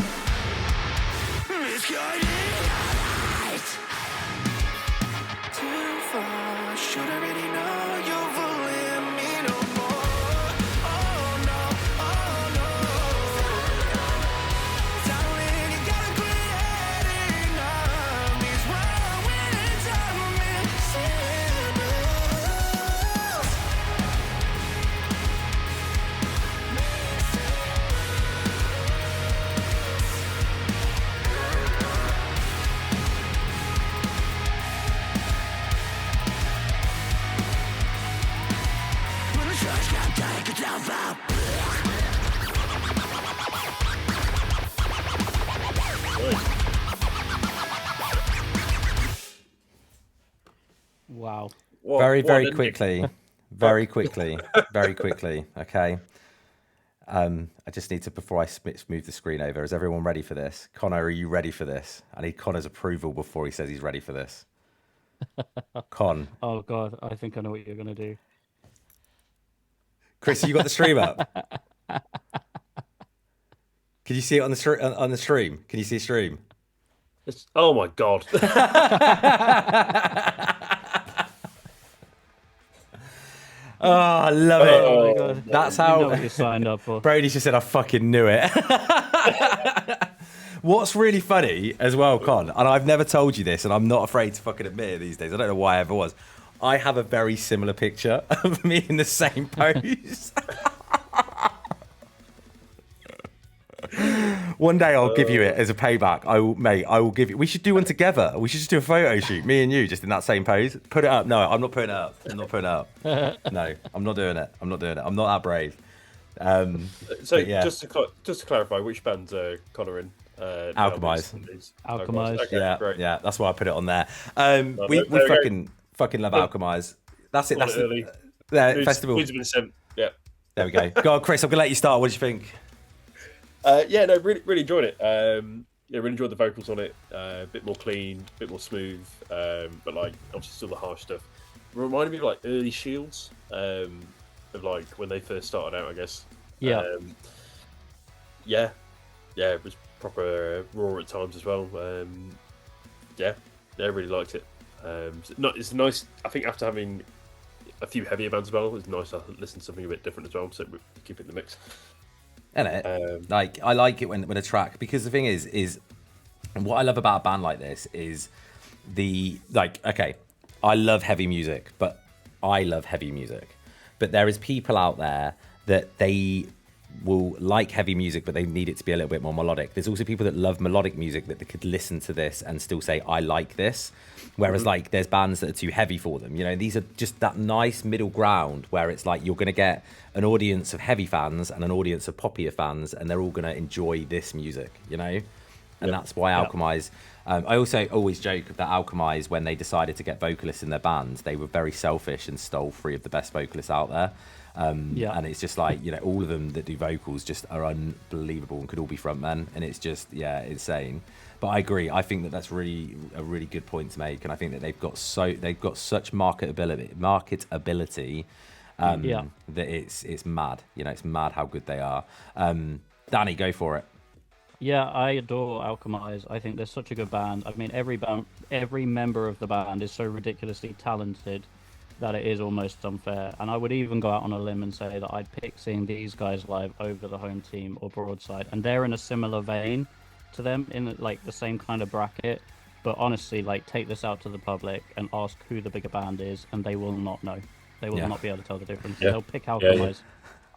Wow. Very quickly. Very quickly. Okay. I just need to, before I move the screen over, is everyone ready for this? Connor, are you ready for this? I need Connor's approval before he says he's ready for this. Con. Oh God, I think I know what you're gonna do. Chris, you got the stream up? Can you see it on the stream? Can you see stream? Oh my God. Oh, I love it. Oh my God. That's You how know what you signed up for. Brady just said, I fucking knew it. What's really funny as well, Con, and I've never told you this, and I'm not afraid to fucking admit it these days. I don't know why I ever was. I have a very similar picture of me in the same pose. One day I'll give you it as a payback. I will give you. We should do one together. We should just do a photo shoot, me and you, just in that same pose. Put it up. No, I'm not putting it up. No, I'm not doing it. I'm not that brave. So yeah. just to clarify, which band's Connor in? Alchemize. Alchemize. Okay, great. Yeah, that's why I put it on there. We fucking love Alchemize. That's it. That's early. The festival. News have been sent. Yeah. There we go. Go on, Chris. I'm gonna let you start. What do you think? Yeah, no, really enjoyed it. Yeah, really enjoyed the vocals on it. A bit more clean, a bit more smooth, but like obviously still the harsh stuff. It reminded me of like early Shields, of like when they first started out, I guess. Yeah. Yeah, it was proper raw at times as well. Yeah, I really liked it. It's nice. I think after having a few heavier bands as well, it's nice to listen to something a bit different as well. So we keep it in the mix. And like I like it when a track, because the thing is what I love about a band like this is okay, I love heavy music, but there is people out there that they will like heavy music, but they need it to be a little bit more melodic. There's also people that love melodic music that they could listen to this and still say, I like this. Whereas like there's bands that are too heavy for them. You know, these are just that nice middle ground where it's like you're going to get an audience of heavy fans and an audience of poppier fans, and they're all going to enjoy this music, you know? And that's why Alchemize... I also always joke that Alchemize, when they decided to get vocalists in their bands, they were very selfish and stole 3 of the best vocalists out there. And it's just like, you know, all of them that do vocals just are unbelievable and could all be frontmen, and it's just insane. But I agree. I think that that's really a really good point to make, and I think that they've got such marketability that it's mad. You know, it's mad how good they are. Danny, go for it. Yeah, I adore Alchemize. I think they're such a good band. I mean, every member of the band is so ridiculously talented that it is almost unfair. And I would even go out on a limb and say that I'd pick seeing these guys live over the Home Team or Broadside. And they're in a similar vein to them, in like the same kind of bracket. But honestly, like, take this out to the public and ask who the bigger band is, and they will not know. They will not be able to tell the difference. They'll pick Alchemize.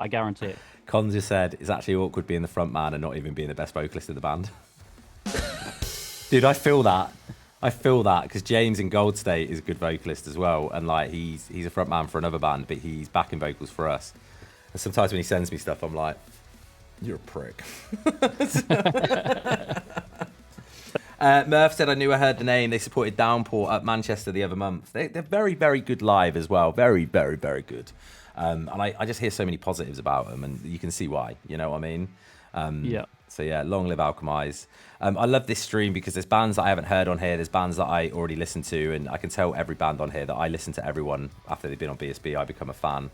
I guarantee it. Cons just said it's actually awkward being the front man and not even being the best vocalist in the band. Dude, I feel that. I feel that because James in Gold State is a good vocalist as well, and like he's a front man for another band, but he's backing vocals for us. And sometimes when he sends me stuff, I'm like, "You're a prick." Murph said, "I knew I heard the name. They supported Downpour at Manchester the other month. They're very, very good live as well. Very, very, very good. And I just hear so many positives about them, and you can see why. You know what I mean? Yeah. So yeah, long live Alchemize. I love this stream because there's bands that I haven't heard on here. There's bands that I already listen to, and I can tell every band on here that I listen to everyone after they've been on BSB. I become a fan.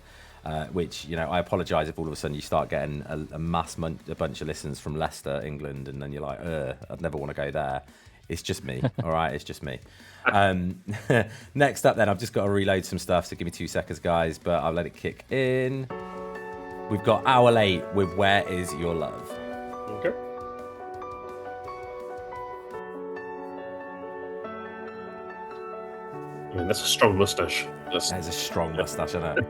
Which, you know, I apologise if all of a sudden you start getting a bunch of listens from Leicester, England, and then you're like, I'd never want to go there. It's just me, all right? It's just me. Next up then, I've just got to reload some stuff, so give me 2 seconds, guys, but I'll let it kick in. We've got Hour Late with Where Is Your Love? Okay. I mean, that's a strong moustache. That is a strong moustache, isn't it?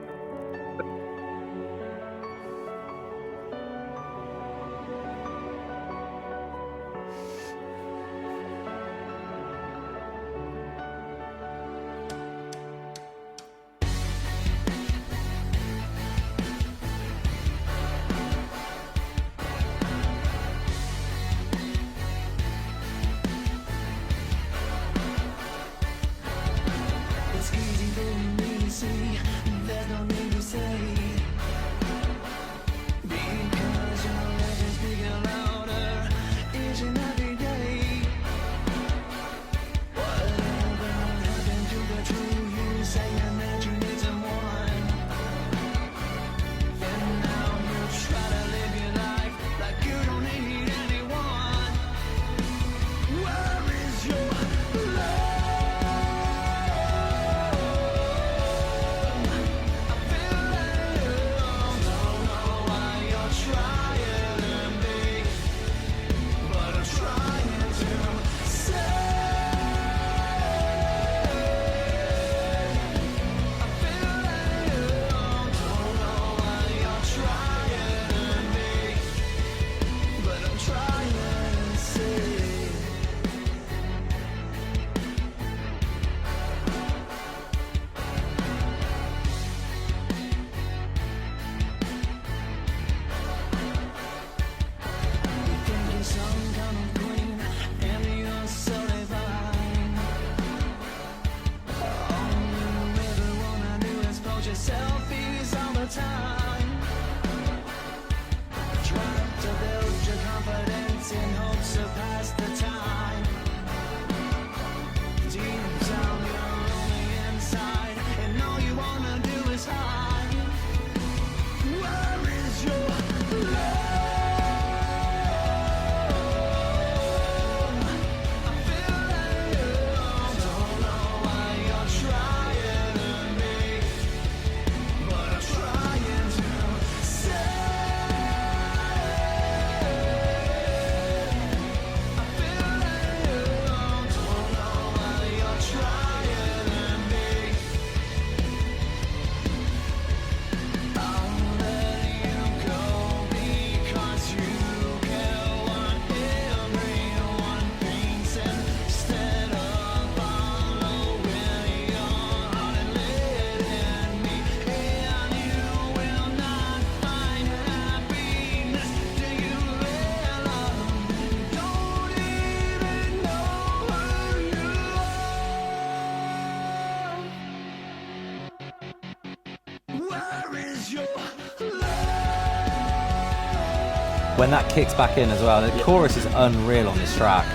When that kicks back in as well, the chorus is unreal on this track.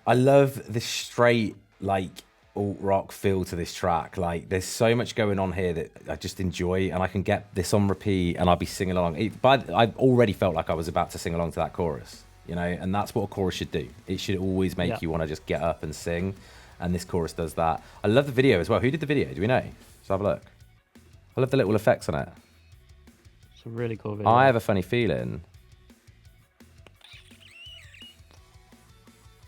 I love the straight, like, alt rock feel to this track. Like, there's so much going on here that I just enjoy, and I can get this on repeat and I'll be singing along. I already felt like I was about to sing along to that chorus, you know, and that's what a chorus should do. It should always make you want to just get up and sing, and this chorus does that. I love the video as well. Who did the video? Do we know? Let's have a look. I love the little effects on it. It's a really cool video. I have a funny feeling.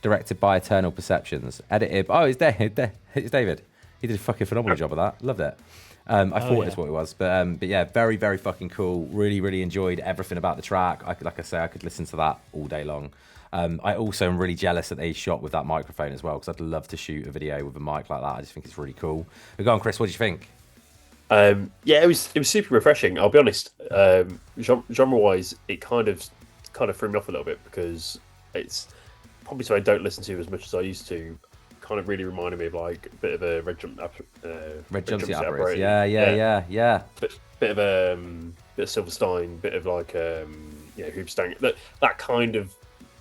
Directed by Eternal Perceptions. Edited. Oh, it's David. It's David. He did a fucking phenomenal job of that. Loved it. I thought that's what it was. But yeah, very, very fucking cool. Really, really enjoyed everything about the track. Like I say, I could listen to that all day long. I also am really jealous that they shot with that microphone as well, because I'd love to shoot a video with a mic like that. I just think it's really cool. But go on, Chris, what did you think? Yeah, it was super refreshing. I'll be honest. Genre-wise, it kind of threw me off a little bit, because it's probably so I don't listen to as much as I used to. Kind of really reminded me of like a bit of a Red Jumpsuit Apparatus. Yeah. Bit of Silverstein, bit of like Hoopstang. That kind of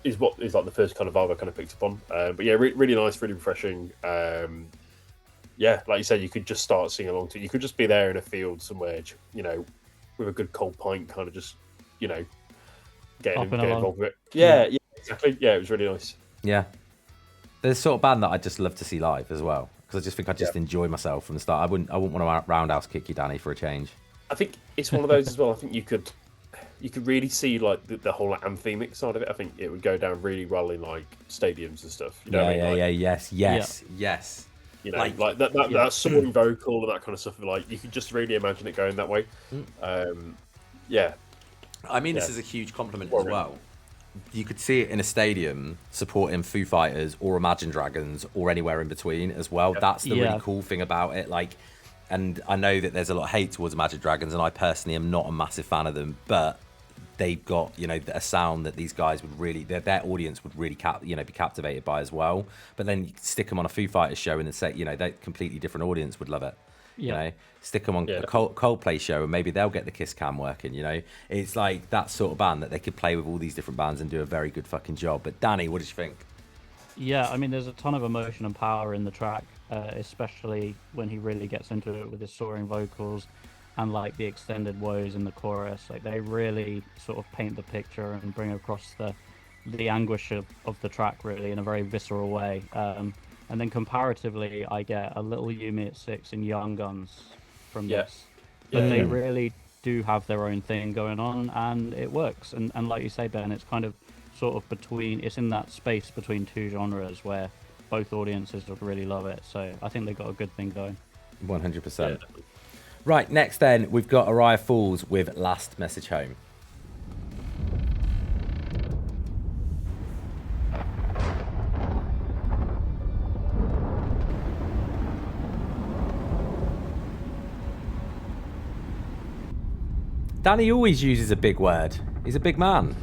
is what is like the first kind of vibe I kind of picked up on. But yeah, really nice, really refreshing. Yeah, like you said, you could just start singing along to it. You could just be there in a field somewhere, you know, with a good cold pint, kind of just, you know, getting involved with it. Yeah, exactly. Yeah, it was really nice. Yeah. There's the sort of band that I just love to see live as well, because I just think I just enjoy myself from the start. I wouldn't want to roundhouse kick you, Danny, for a change. I think it's one of those as well. I think you could really see like the whole like, anthemic side of it. I think it would go down really well in like stadiums and stuff. You know what I mean? Yes. You know, like that soaring vocal and that kind of stuff. Like you could just really imagine it going that way. Yeah. I mean, this is a huge compliment as well. You could see it in a stadium supporting Foo Fighters or Imagine Dragons or anywhere in between as well. That's the really cool thing about it. Like, and I know that there's a lot of hate towards Imagine Dragons, and I personally am not a massive fan of them, but they've got, you know, a sound that these guys would really, their audience would really be captivated by as well. But then you stick them on a Foo Fighters show and say, you know, that completely different audience would love it. You know, stick them on a Coldplay show and maybe they'll get the kiss cam working. You know, it's like that sort of band that they could play with all these different bands and do a very good fucking job. But Danny, what did you think? Yeah, I mean, there's a ton of emotion and power in the track, especially when he really gets into it with his soaring vocals and like the extended woes in the chorus. Like they really sort of paint the picture and bring across the anguish of the track really in a very visceral way. And then comparatively, I get a little Yumi at 6 and Young Guns from this. But they really do have their own thing going on, and it works. And like you say, Ben, it's kind of sort of it's in that space between two genres where both audiences would really love it. So I think they've got a good thing going. 100%. Right, next then, we've got Araya Falls with Last Message Home. Danny always uses a big word. He's a big man.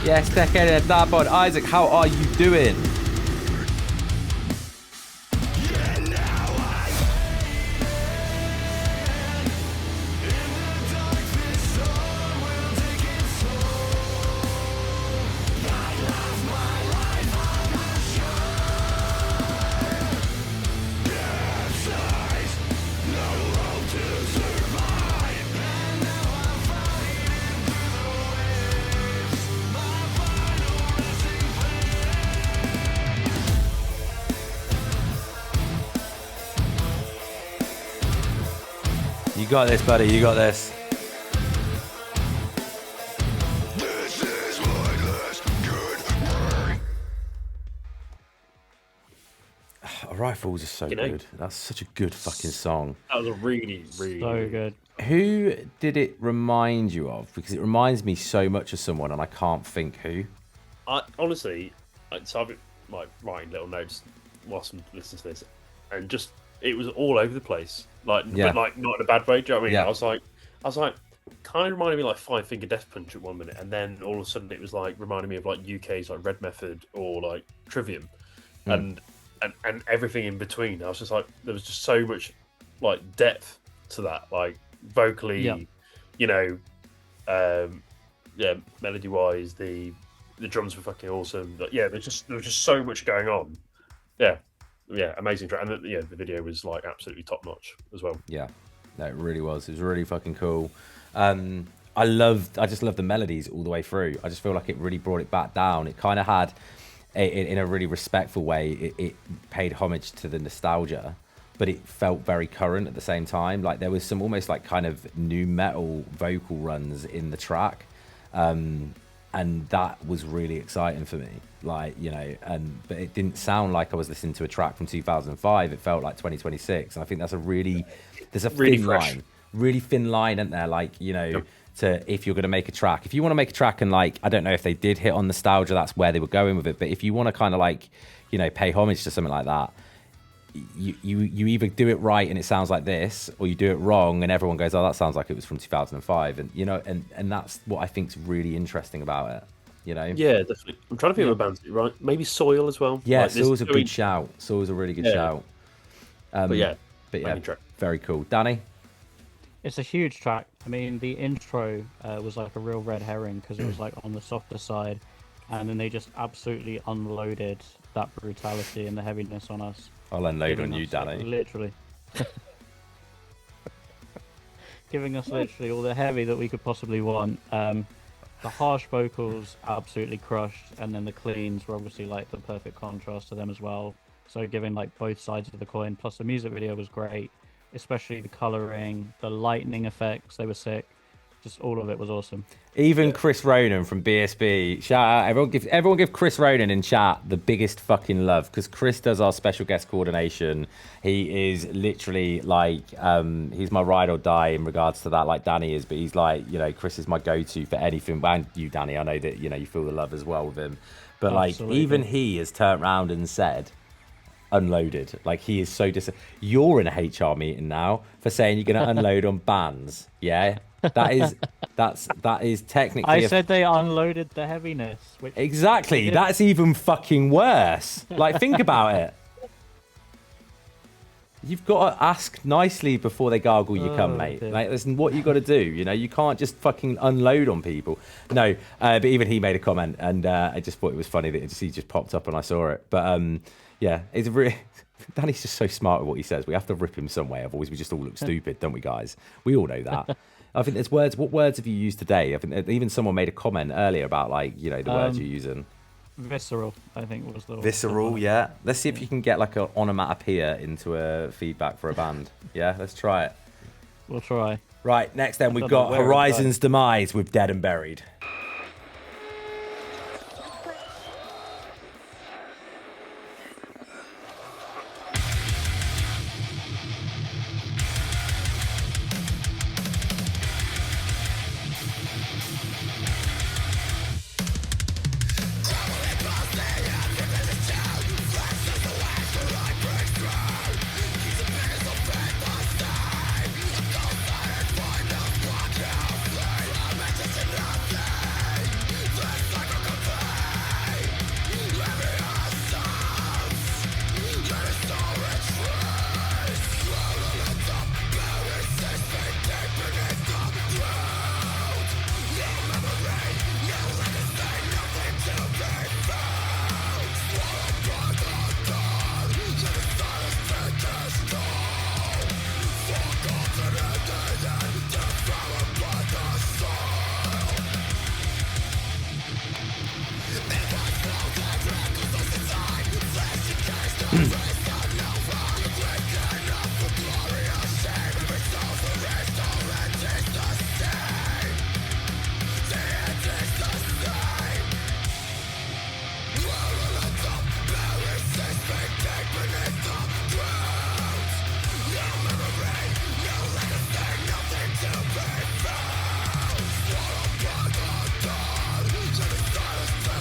Yes, Decade and Darbod. Isaac, how are you doing? You got this, buddy. You got this. This is my last good word. Rifles is so good. That's such a good fucking song. That was a really, really So good. Who did it remind you of? Because it reminds me so much of someone, and I can't think who. I honestly, so I've been like writing little notes whilst I'm listening to this, and just it was all over the place. Like, Yeah. but like not in a bad way. Do you know what I mean? Yeah. I was like, kind of reminded me like Five Finger Death Punch at 1 minute, and then all of a sudden it was like reminding me of like UK's like Red Method or like Trivium, and everything in between. I was just like, there was just so much like depth to that, like vocally, you know, melody wise, the drums were fucking awesome. But yeah, there was just so much going on. Yeah, amazing track, and the video was like absolutely top notch as well. Yeah, no, it really was. It was really fucking cool. I just loved the melodies all the way through. I just feel like it really brought it back down. It kind of had, in a really respectful way, it paid homage to the nostalgia, but it felt very current at the same time. Like there was some almost like kind of new metal vocal runs in the track. And that was really exciting for me, like, you know, but it didn't sound like I was listening to a track from 2005. It felt like 2026. And I think that's there's a really thin fresh line, really thin line, isn't there? Like, you know, if you're going to make a track, if you want to make a track and like, I don't know if they did hit on nostalgia, that's where they were going with it. But if you want to kind of like, you know, pay homage to something like that, you either do it right and it sounds like this, or you do it wrong and everyone goes, oh, that sounds like it was from 2005. And you know, and that's what I think's really interesting about it, you know. Yeah, definitely. I'm trying to think of a band, right? Maybe Soil as well. Yeah, like Soil's a good shout. Soil's a really good shout. But yeah, very cool. Danny? It's a huge track. I mean, the intro was like a real red herring because it was like on the softer side, and then they just absolutely unloaded that brutality and the heaviness on us. I'll unload on you, Danny. Literally. Giving us literally all the heavy that we could possibly want. The harsh vocals absolutely crushed, and then the cleans were obviously like the perfect contrast to them as well. So giving like both sides of the coin. Plus the music video was great, especially the coloring, the lightning effects, they were sick. Just all of it was awesome. Even Kris Ronan from BSB, shout out! Everyone give Kris Ronan in chat the biggest fucking love, because Kris does our special guest coordination. He is literally like, he's my ride or die in regards to that, like Danny is. But he's like, you know, Kris is my go-to for anything. And you, Danny, I know that you know you feel the love as well with him. But like, Absolutely. even he has turned around and said, unloaded. Like, he is so You're in a HR meeting now for saying you're going to unload on bands. Yeah, that is technically. I said they unloaded the heaviness. Which exactly. That's even fucking worse. Like, think about it. You've got to ask nicely before they gargle you cum, mate. Dear. Like, listen, what you got to do, you know, you can't just fucking unload on people. No, but even he made a comment, and I just thought it was funny that he just popped up and I saw it. But yeah, it's really. Danny's just so smart with what he says. We have to rip him some way, otherwise we just all look stupid, don't we, guys? We all know that. I think there's words. What words have you used today? I think even someone made a comment earlier about, like, you know, the words you're using. Visceral, I think was the Visceral, yeah. Let's see if you can get like an onomatopoeia into a feedback for a band. Yeah, let's try it. We'll try. Right, next then we've got Horizon's Demise with Dead and Buried.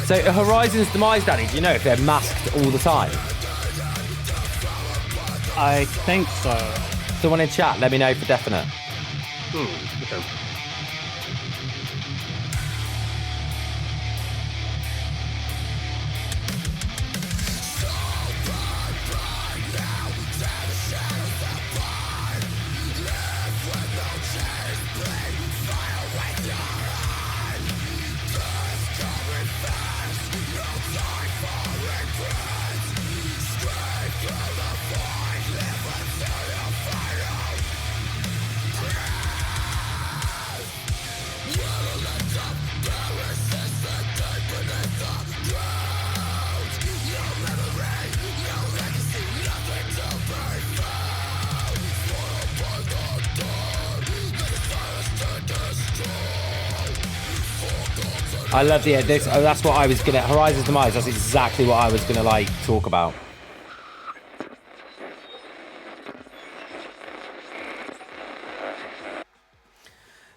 So Horizon's Demise, Danny, do you know if they're masked all the time? I think so. Someone in chat, let me know for definite. Okay. I love the this. Oh, that's what I was gonna. Horizon's Demise. That's exactly what I was gonna like talk about.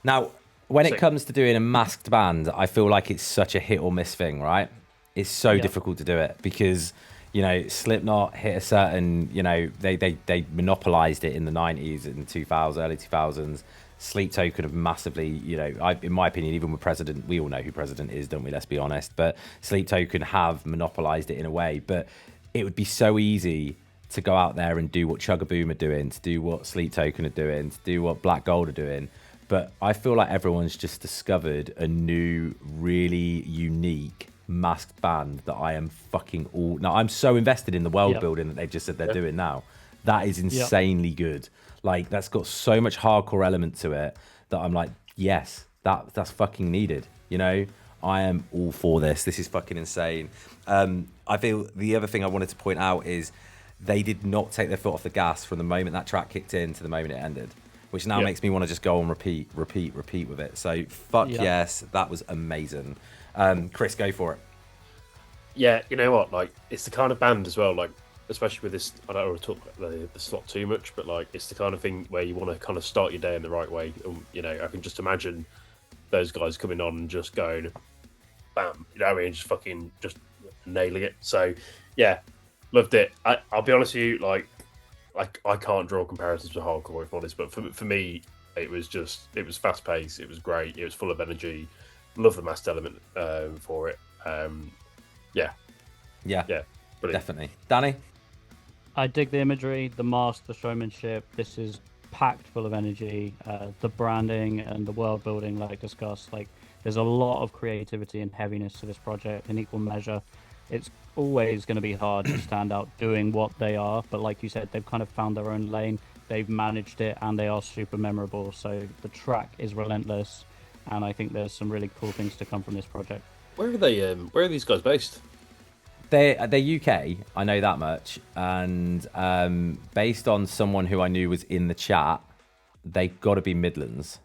Now, when it comes to doing a masked band, I feel like it's such a hit or miss thing, right? It's so difficult to do it because, you know, Slipknot hit a certain, you know, they monopolized it in the 90s and 2000s, early 2000s. Sleep Token have massively, you know, in my opinion, even with President, we all know who President is, don't we? Let's be honest. But Sleep Token have monopolized it in a way. But it would be so easy to go out there and do what Chugaboom are doing, to do what Sleep Token are doing, to do what Black Gold are doing. But I feel like everyone's just discovered a new, really unique masked band that I am fucking all. Now, I'm so invested in the world building that they've just said they're doing now. That is insanely good. Like, that's got so much hardcore element to it that I'm like, yes, that's fucking needed. You know, I am all for this. This is fucking insane. I feel the other thing I wanted to point out is they did not take their foot off the gas from the moment that track kicked in to the moment it ended, which now makes me want to just go on repeat with it. So fuck yes, that was amazing. Chris, go for it. Yeah, you know what? Like, it's the kind of band as well, like, especially with this, I don't want to talk about the slot too much, but like, it's the kind of thing where you want to kind of start your day in the right way. You know, I can just imagine those guys coming on and just going, bam, you know what I mean? Just fucking just nailing it. So, yeah, Loved it. I'll be honest with you, like I can't draw comparisons to hardcore, if I'm honest, but for me, it was fast paced, it was great, it was full of energy. Love the masked element for it. Yeah, brilliant. Definitely. Danny? I dig the imagery, the mask, the showmanship. This is packed full of energy. The branding and the world building, like discussed, like there's a lot of creativity and heaviness to this project in equal measure. It's always going to be hard to stand out doing what they are, but like you said, they've kind of found their own lane. They've managed it, and they are super memorable. So the track is relentless, and I think there's some really cool things to come from this project. Where are they? Where are these guys based? They're UK, I know that much. And based on someone who I knew was in the chat, they've got to be Midlands.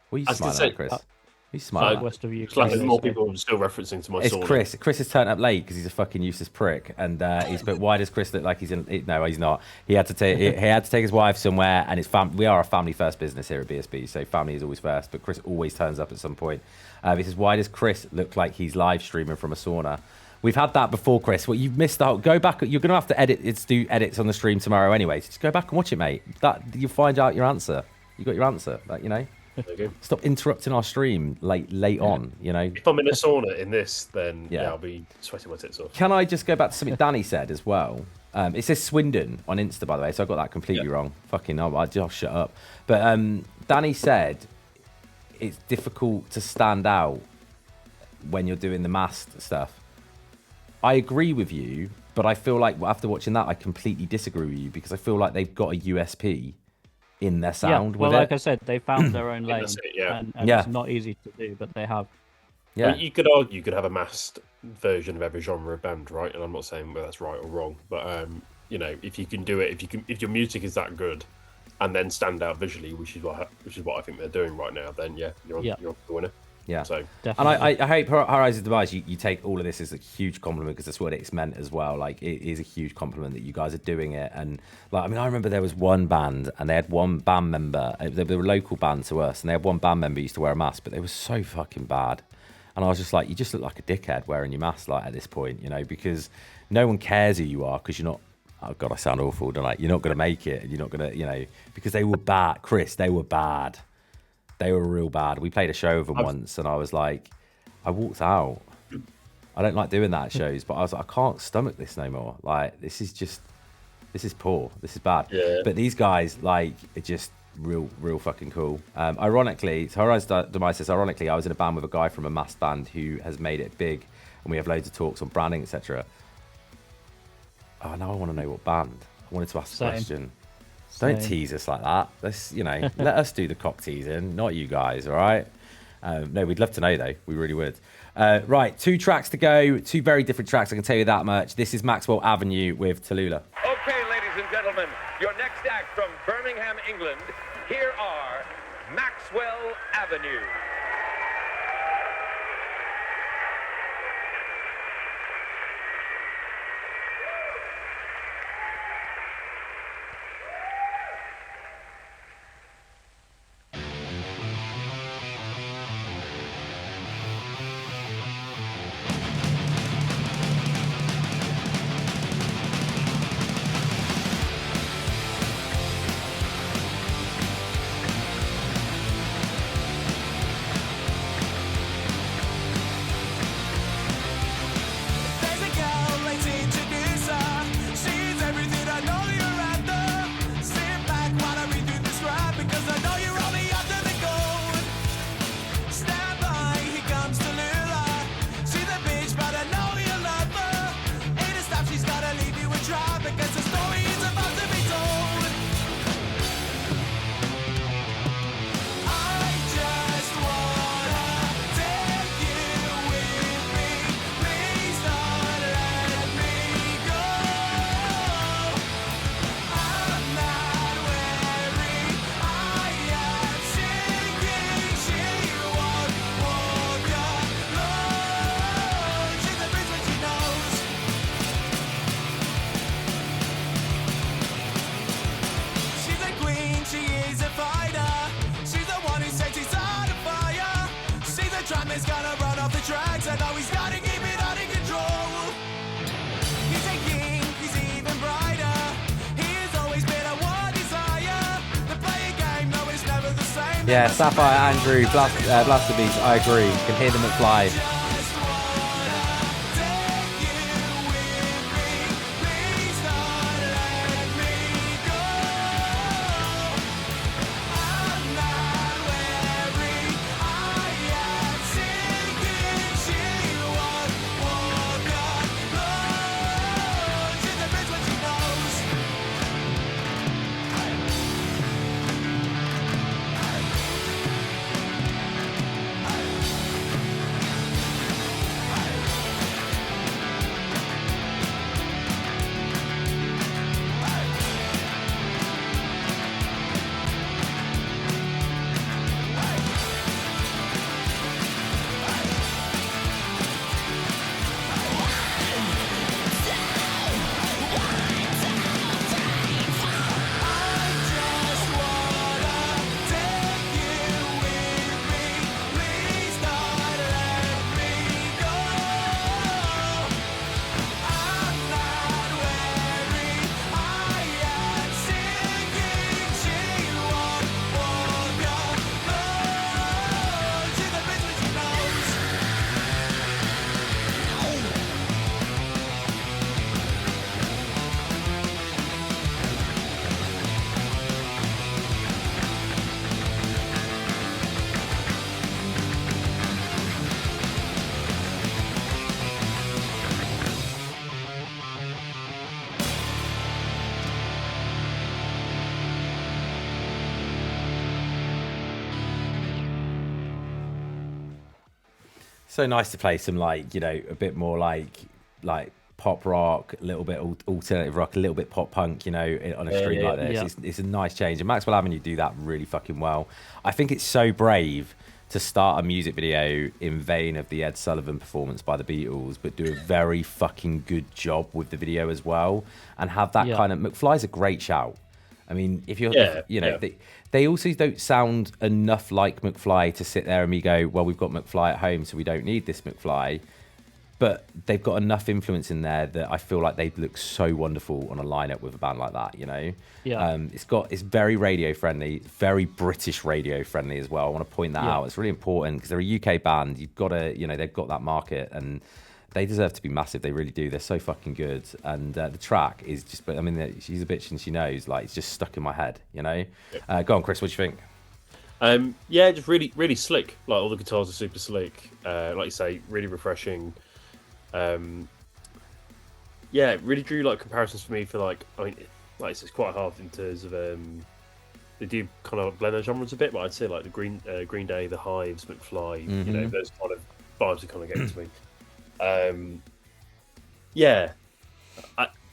What are you smiling at, Chris? Are you smiling at? West of UK. It's like there's more people still referencing to my It's sauna. Chris. Chris has turned up late because he's a fucking useless prick, and he's put. Why does Chris look like he's in? No, he's not. He had to take. He had to take his wife somewhere, and we are a family first business here at BSB, so family is always first. But Chris always turns up at some point. He says, "Why does Chris look like he's live streaming from a sauna?" We've had that before, Chris. Well, you've missed the whole. Go back. You're gonna have to do edits on the stream tomorrow anyway. So just go back and watch it, mate. That you'll find out your answer. You got your answer. Like, you know. Stop interrupting our stream late on, you know. If I'm in a sauna in this, then I'll be sweating my tits off. Can I just go back to something Danny said as well? It says Swindon on Insta, by the way, so I got that completely wrong. Fucking hell, I'll just shut up. But Danny said it's difficult to stand out when you're doing the masked stuff. I agree with you, but I feel like after watching that, I completely disagree with you because I feel like they've got a USP in their sound. Well, with like it. I said, they found their own lane, and it's not easy to do, but they have. Yeah, I mean, you could argue you could have a masked version of every genre of band, right? And I'm not saying whether that's right or wrong, but you know, if you can do it, if your music is that good, and then stand out visually, which is what I think they're doing right now, then you're on the winner. Yeah. So definitely. And I hope Horizon Demise, you take all of this as a huge compliment because that's what it's meant as well. Like, it is a huge compliment that you guys are doing it. And like, I mean, I remember there was one band and they had one band member. They were a local band to us, and they had one band member who used to wear a mask, but they were so fucking bad. And I was just like, you just look like a dickhead wearing your mask, like, at this point, you know, because no one cares who you are because you're not. Oh God, I sound awful, don't I? You're not going to make it. You're not going to, you know, because they were bad, Chris. They were bad. They were real bad. We played a show with them once, and I was like, I walked out. I don't like doing that at shows, but I was like, I can't stomach this no more. Like, this is poor. This is bad. Yeah. But these guys, like, are just real fucking cool. Ironically, so Horizon Demise says, ironically, I was in a band with a guy from a masked band who has made it big, and we have loads of talks on branding, etc. Oh, now I want to know what band. I wanted to ask a question. Don't tease us like that. Let's, you know, let us do the cock teasing, not you guys, all right? No, we'd love to know, though. We really would. Right, 2 tracks to go. 2 very different tracks, I can tell you that much. This is Maxwell Avenue with Tallulah. Okay, ladies and gentlemen, your next act from Birmingham, England. Here are Maxwell Avenue. Yeah, Sapphire, Andrew, Blaster Beats, I agree. You can hear them at Fly. So nice to play some like, you know, a bit more like pop rock, a little bit alternative rock, a little bit pop punk, you know, on a stream like this. Yeah. It's a nice change. And Maxwell Avenue do that really fucking well. I think it's so brave to start a music video in vein of the Ed Sullivan performance by the Beatles, but do a very fucking good job with the video as well, and have that kind of. McFly's a great shout. I mean, if you're, they also don't sound enough like McFly to sit there and me go, well, we've got McFly at home, so we don't need this McFly. But they've got enough influence in there that I feel like they'd look so wonderful on a lineup with a band like that, you know? Yeah. It's very radio friendly, very British radio friendly as well. I want to point that out. It's really important because they're a UK band. You've got to, you know, they've got that market and they deserve to be massive. They really do. They're so fucking good. And the track is just, I mean, she's a bitch and she knows, like, it's just stuck in my head, you know? Go on, Chris, what do you think? Yeah, just really, really slick. Like, all the guitars are super slick. Like you say, really refreshing. Yeah, it really drew like comparisons for me for like, I mean, like it's quite hard in terms of they do kind of blend their genres a bit, but I'd say like the Green Day, the Hives, McFly, you know, those kind of vibes are kind of getting to me. Yeah,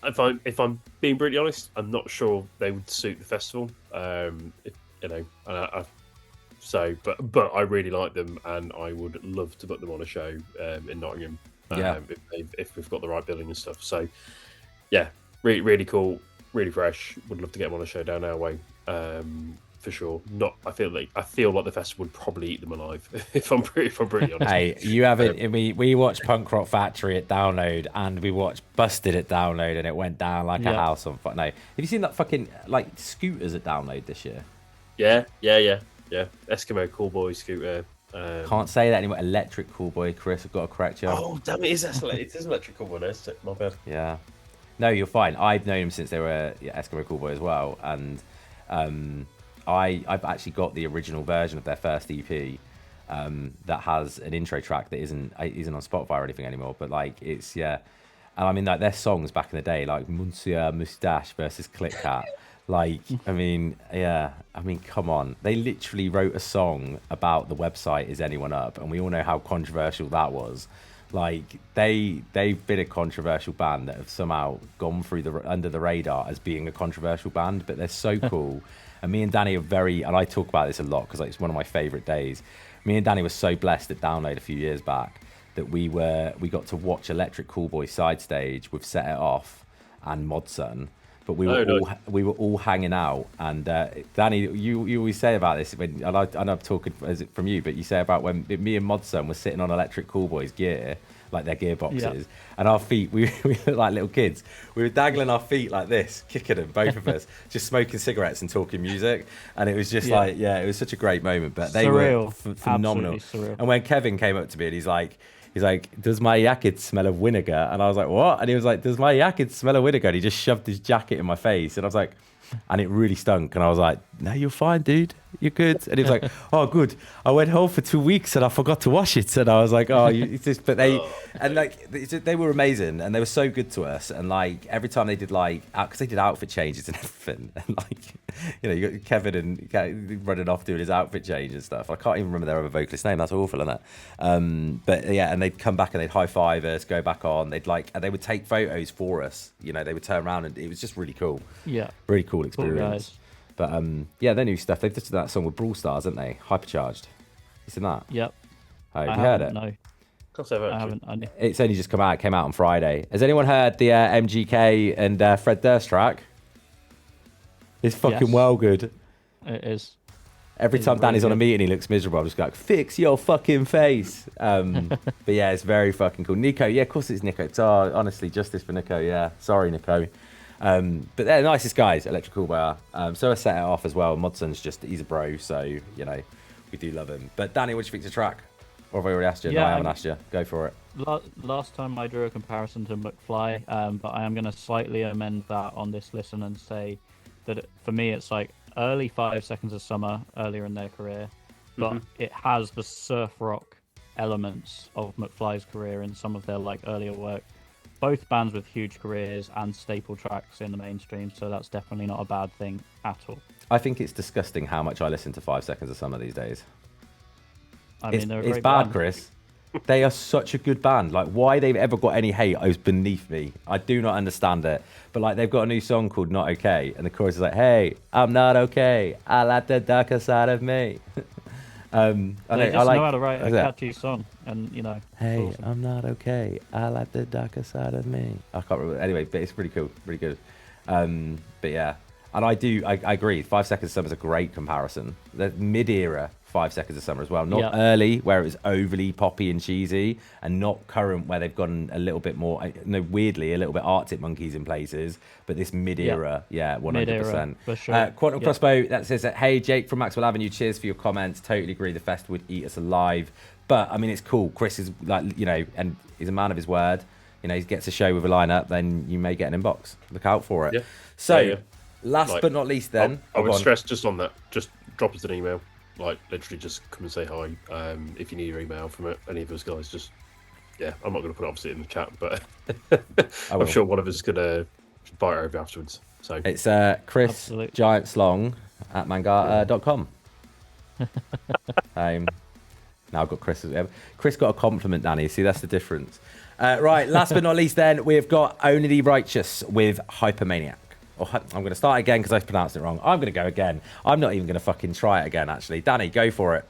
if I'm being brutally honest, I'm not sure they would suit the festival. You know, but I really like them, and I would love to put them on a show in Nottingham. If we've got the right billing and stuff. So yeah, really, really cool, really fresh. Would love to get them on a show down our way, for sure. I feel like the festival would probably eat them alive if I'm pretty honest. Hey, you haven't. We watched Punk Rock Factory at Download, and we watched Busted at Download, and it went down like a house on fire. No, have you seen that fucking like Scooters at Download this year? Yeah. Eskimo Callboy Scooter. Can't say that anymore. Electric Callboy, Chris. I've got to correct you. Oh damn it! It is Electric Callboy. Isn't it? My bad. Yeah. No, you're fine. I've known him since they were Eskimo Callboy as well, and I've actually got the original version of their first EP that has an intro track that isn't on Spotify or anything anymore. But like it's and I mean like their songs back in the day, like Monsieur Moustache versus Click Cat. Like, I mean, come on. They literally wrote a song about the website Is Anyone Up? And we all know how controversial that was. Like, they've been a controversial band that have somehow gone through under the radar as being a controversial band, but they're so cool. And me and Danny are and I talk about this a lot because like, it's one of my favourite days. Me and Danny were so blessed at Download a few years back that we got to watch Electric Callboy side stage with Set It Off and Mod Sun. But we were all hanging out, and Danny, you always say about this when I know I'm talking from you, but you say about when me and Modson were sitting on Electric Callboy's gear, like their gearboxes, and our feet, we looked like little kids. We were dangling our feet like this, kicking them, both of us, just smoking cigarettes and talking music, and it was just it was such a great moment. But they were phenomenal. Surreal. And when Kevin came up to me and he's like, does my jacket smell of vinegar? And I was like, what? And he was like, does my jacket smell of vinegar? And he just shoved his jacket in my face, and I was like, and it really stunk. And I was like, no, you're fine, dude. You're good. And he was like, oh, good. I went home for 2 weeks and I forgot to wash it. And I was like, oh, it's just, but they, and like, they were amazing and they were so good to us. And like, every time they did because they did outfit changes and everything. And like, you got Kevin and running off doing his outfit change and stuff. I can't even remember their other vocalist name. That's awful, isn't it? But yeah, and they'd come back and they'd high five us, go back on. And they would take photos for us. They would turn around and it was just really cool. Yeah. Really cool experience. Cool, but their new stuff. They've just done that song with Brawl Stars, haven't they? Hypercharged. You seen that? Yep. Oh, have you heard it? No. Of course I haven't. It's only just come out. It came out on Friday. Has anyone heard the MGK and Fred Durst track? It's fucking well good. It is. Every time Danny's on a meeting, he looks miserable. I'm just like, fix your fucking face. But yeah, it's very fucking cool. Nico, yeah, of course it's Nico. Oh, honestly, justice for Nico. Yeah, sorry, Nico. But they're the nicest guys, Electric Cool Bar. So I set it off as well. Modson's he's a bro, so, we do love him. But Danny, what do you think of the track? Or have I already asked you? No, I haven't asked you. Go for it. Last time I drew a comparison to McFly, but I am going to slightly amend that on this listen and say that for me it's like early 5 Seconds of Summer, earlier in their career, but it has the surf rock elements of McFly's career in some of their like earlier work. Both bands with huge careers and staple tracks in the mainstream, so that's definitely not a bad thing at all. I think it's disgusting how much I listen to 5 Seconds of Summer these days. I mean, they're a it's great bad, band. Chris. They are such a good band. Like, why they've ever got any hate is beneath me. I do not understand it. But like, they've got a new song called "Not Okay," and the chorus is like, "Hey, I'm not okay. I like the darker side of me." They just know how to write a catchy song, and Hey, awesome. I'm not okay. I like the darker side of me. I can't remember. Anyway, but it's pretty cool, pretty good. But yeah, and I agree. 5 Seconds of Summer is a great comparison. The mid-era 5 Seconds of Summer as well, not early where it was overly poppy and cheesy, and not current where they've gone a little bit more, weirdly a little bit Arctic Monkeys in places. But this mid-era, 100%. Mid-era, for sure. Quantum Crossbow that says that, hey Jake from Maxwell Avenue, cheers for your comments. Totally agree. The fest would eat us alive. But I mean, it's cool. Chris is like, and he's a man of his word. He gets a show with a lineup, then you may get an inbox. Look out for it. Yeah. So, last but not least, then I would stress just on that. Just drop us an email. Like, literally, just come and say hi. If you need your email from any of us guys, just I'm not going to put it obviously in the chat, but I'm sure one of us is going to bite over afterwards. So it's Chris Giantslong at mangata.com. Now I've got Chris. Chris got a compliment, Danny. See, that's the difference. Right, last but not least, then we've got Only the Righteous with Hypermaniac. I'm going to start again because I pronounced it wrong. I'm going to go again. I'm not even going to fucking try it again, actually. Danny, go for it.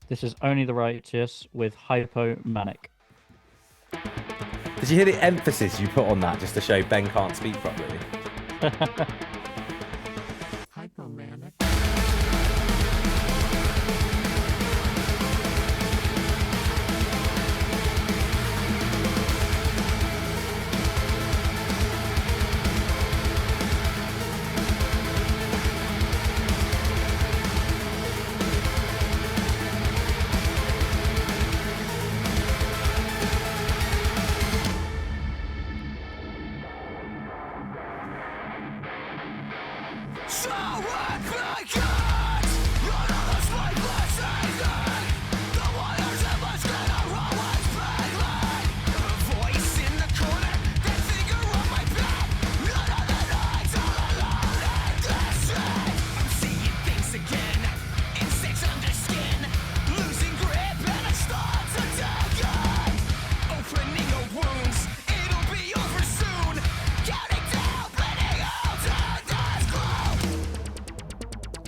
This is Only the Righteous with Hypomanic. Did you hear the emphasis you put on that just to show Ben can't speak properly? Hypomanic.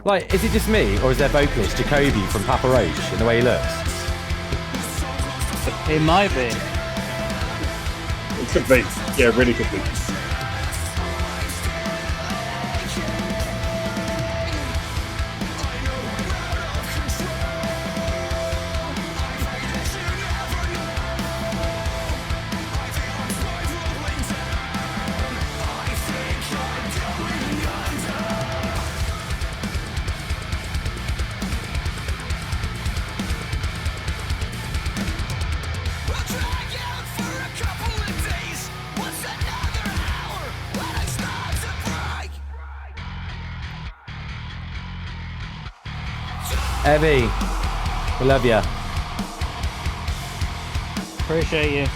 Like, is it just me, or is their vocalist Jacoby from Papa Roach in the way he looks? It might be. It could be. Yeah, it really could be. Evie, we love you. Appreciate you.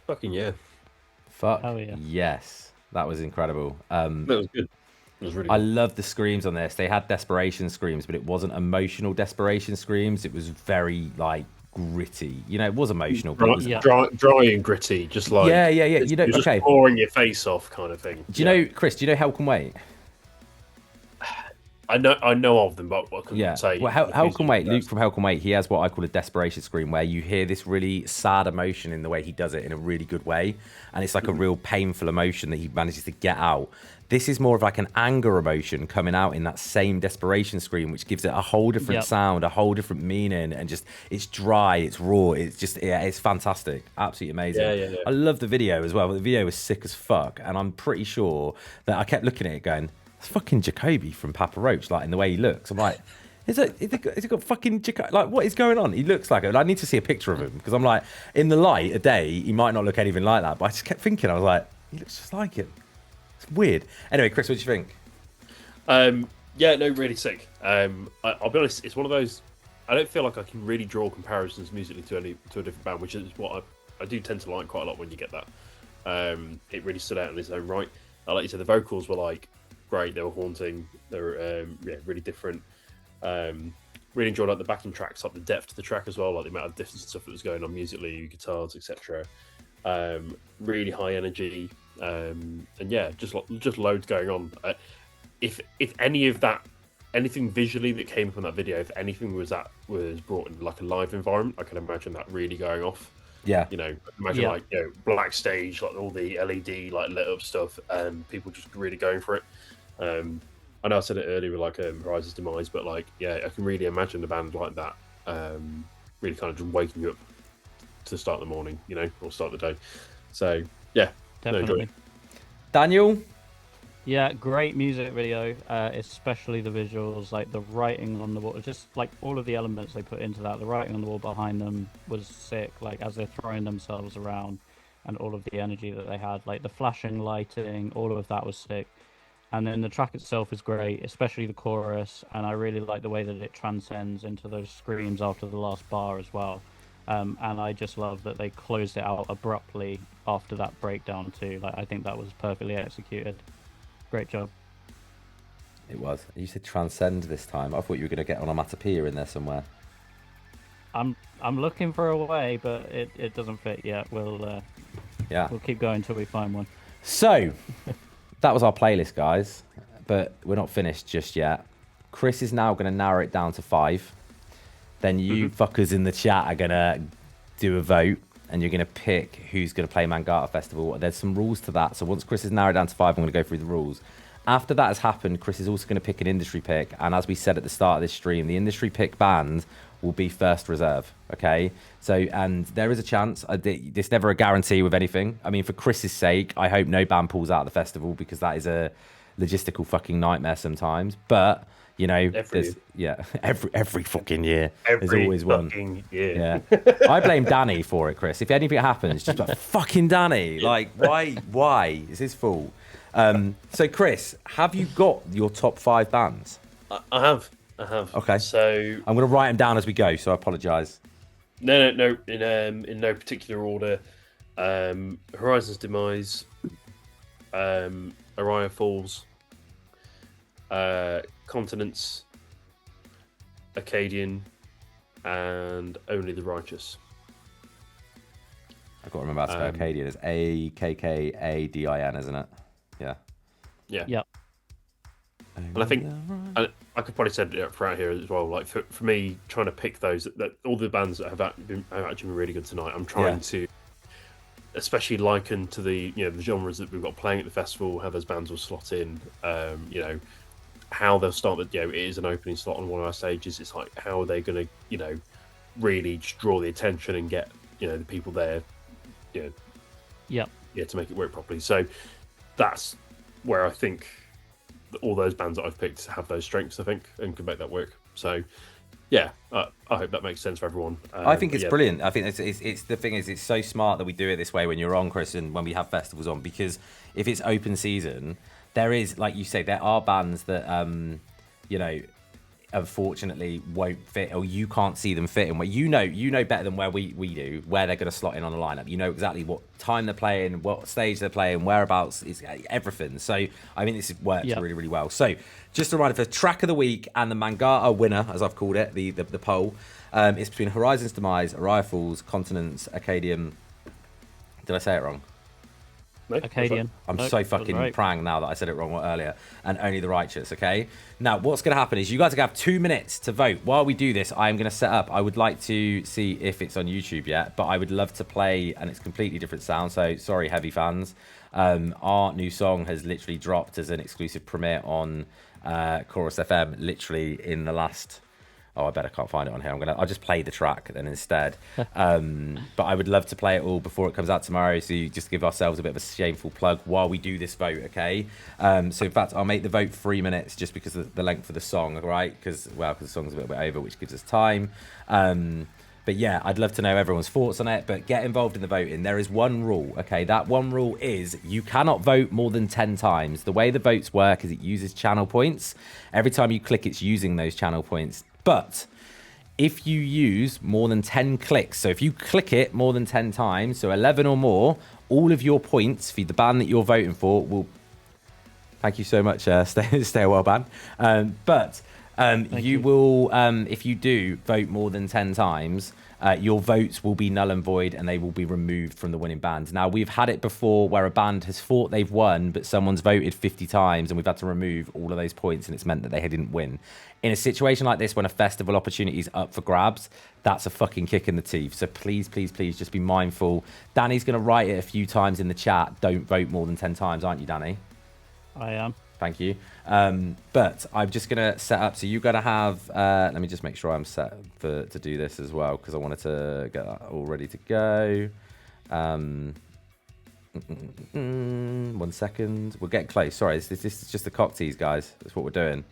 Fucking yeah. Fuck. Oh, yeah. Yes. That was incredible. That was good. It was really I good. love the screams on this. They had desperation screams, but it wasn't emotional desperation screams. It was very like gritty. You know, it was emotional, but it was Yeah. Dry and gritty, just like yeah. You know, you're just okay. pouring your face off, kind of thing. Do you know, Chris? Do you know Hell Can Wait? I know of them, but I couldn't Yeah. say. Well, Hell Can Wait. Luke from Hell Can Wait. He has what I call a desperation scream, where you hear this really sad emotion in the way he does it in a really good way, and it's like a real painful emotion that he manages to get out. This is more of like an anger emotion coming out in that same desperation scream, which gives it a whole different sound, a whole different meaning, and just it's dry, it's raw, it's just it's fantastic, absolutely amazing. Yeah. I love the video as well. The video was sick as fuck, and I'm pretty sure that I kept looking at it going, "It's fucking Jacoby from Papa Roach," like in the way he looks. I'm like, is it got fucking Jacoby? Like, what is going on? He looks like it. I need to see a picture of him because I'm like, in the light, a day, he might not look anything like that, but I just kept thinking, I was like, he looks just like him. It's weird. Anyway, Chris, what do you think? Yeah, no, really sick. I'll be honest, it's one of those. I don't feel like I can really draw comparisons musically to a different band, which is what I do tend to like quite a lot when you get that. It really stood out in its own right. Like you said, the vocals were like great. They were haunting. They were really different. Really enjoyed like the backing tracks, like the depth of the track as well, like the amount of different stuff that was going on musically, guitars, etc. Really high energy, and yeah, just loads going on. If anything visually that came from that video, if anything was brought in like a live environment, I can imagine that really going off. Yeah, you know, imagine like black stage, like all the LED like lit up stuff, and people just really going for it. I know I said it earlier with like Horizon's Demise, but like I can really imagine a band like that, really kind of just waking you up to start the morning, you know, or start the day. So yeah, Definitely. Daniel. Yeah, great music video, especially the visuals, like the writing on the wall, just like all of the elements they put into that. The writing on the wall behind them was sick, like as they're throwing themselves around, and all of the energy that they had, like the flashing lighting, all of that was sick. And then the track itself is great, especially the chorus, and I really like the way that it transcends into those screams after the last bar as well. And I just love that they closed it out abruptly after that breakdown too. Like I think that was perfectly executed. Great job. It was. You said transcend this time. I thought you were going to get onomatopoeia in there somewhere. I'm looking for a way, but it doesn't fit yet. We'll keep going till we find one. So that was our playlist, guys, but we're not finished just yet. Chris is now going to narrow it down to 5. Then you fuckers in the chat are going to do a vote, and you're going to pick who's going to play Mangata Festival. There's some rules to that. So once Chris has narrowed down to 5, I'm going to go through the rules. After that has happened, Chris is also going to pick an industry pick. And as we said at the start of this stream, the industry pick band will be first reserve. Okay. So, and there is a chance, there's never a guarantee with anything. I mean, for Chris's sake, I hope no band pulls out of the festival, because that is a logistical fucking nightmare sometimes. But, you know, every fucking year, there's always one. Yeah. I blame Danny for it, Chris. If anything happens, just like, fucking Danny. Like, why? It's his fault. So, Chris, have you got your top 5 bands? I have. Okay. So I'm going to write them down as we go, so I apologise. No. In no particular order. Horizon's Demise, Araya Falls, Continents, Acadian, and Only the Righteous. I've got to remember how to spell Acadian. It's Akkadin, isn't it? Yeah. Yep. And I think I could probably say it throughout here as well. Like for me, trying to pick those that all the bands that have actually been really good tonight. I'm trying to, especially liken to the the genres that we've got playing at the festival, how those bands will slot in. How they'll start. That it is an opening slot on one of our stages. It's like how are they going to really just draw the attention and get the people there. To make it work properly. So that's where I think all those bands that I've picked have those strengths, I think, and can make that work. So, I hope that makes sense for everyone. I think it's brilliant. I think it's the thing is, it's so smart that we do it this way when you're on, Chris, and when we have festivals on, because if it's open season, there is, like you say, there are bands that, unfortunately won't fit, or you can't see them fitting. Where you know better than where we do where they're going to slot in on the lineup. You know exactly what time they're playing, what stage they're playing, whereabouts, is everything. So I mean, this works really, really well. So just a reminder for track of the week and the Mangata winner, as I've called it, the poll, it's between Horizon's Demise, Araya Falls, Continents, Acadian. Did I say it wrong? No, Acadian. I'm so fucking prang now that I said it wrong earlier. And Only the Righteous, okay? Now, what's going to happen is you guys are going to have 2 minutes to vote. While we do this, I'm going to set up. I would like to see if it's on YouTube yet, but I would love to play, and it's completely different sound. So, sorry, heavy fans. Our new song has literally dropped as an exclusive premiere on Chorus FM, literally in the last... Oh, I bet I can't find it on here. I'll just play the track then instead. But I would love to play it all before it comes out tomorrow. So you just give ourselves a bit of a shameful plug while we do this vote, okay? So in fact, I'll make the vote 3 minutes just because of the length of the song, right? Because the song's a little bit over, which gives us time. But yeah, I'd love to know everyone's thoughts on it. But get involved in the voting. There is one rule, okay? That one rule is you cannot vote more than 10 times. The way the votes work is it uses channel points. Every time you click, it's using those channel points. But if you use more than 10 clicks, so if you click it more than 10 times, so 11 or more, all of your points for the band that you're voting for will... Thank you so much, Stay a While Band. You will, if you do vote more than 10 times, your votes will be null and void and they will be removed from the winning band. Now, we've had it before where a band has thought they've won, but someone's voted 50 times and we've had to remove all of those points and it's meant that they didn't win. In a situation like this, when a festival opportunity is up for grabs, that's a fucking kick in the teeth. So please, please, please just be mindful. Danny's going to write it a few times in the chat. Don't vote more than 10 times, aren't you, Danny? I am. Thank you. But I'm just going to set up. So you're going to have... let me just make sure I'm set to do this as well, because I wanted to get that all ready to go. 1 second. We're getting close. Sorry, this is just the cocktease, guys. That's what we're doing.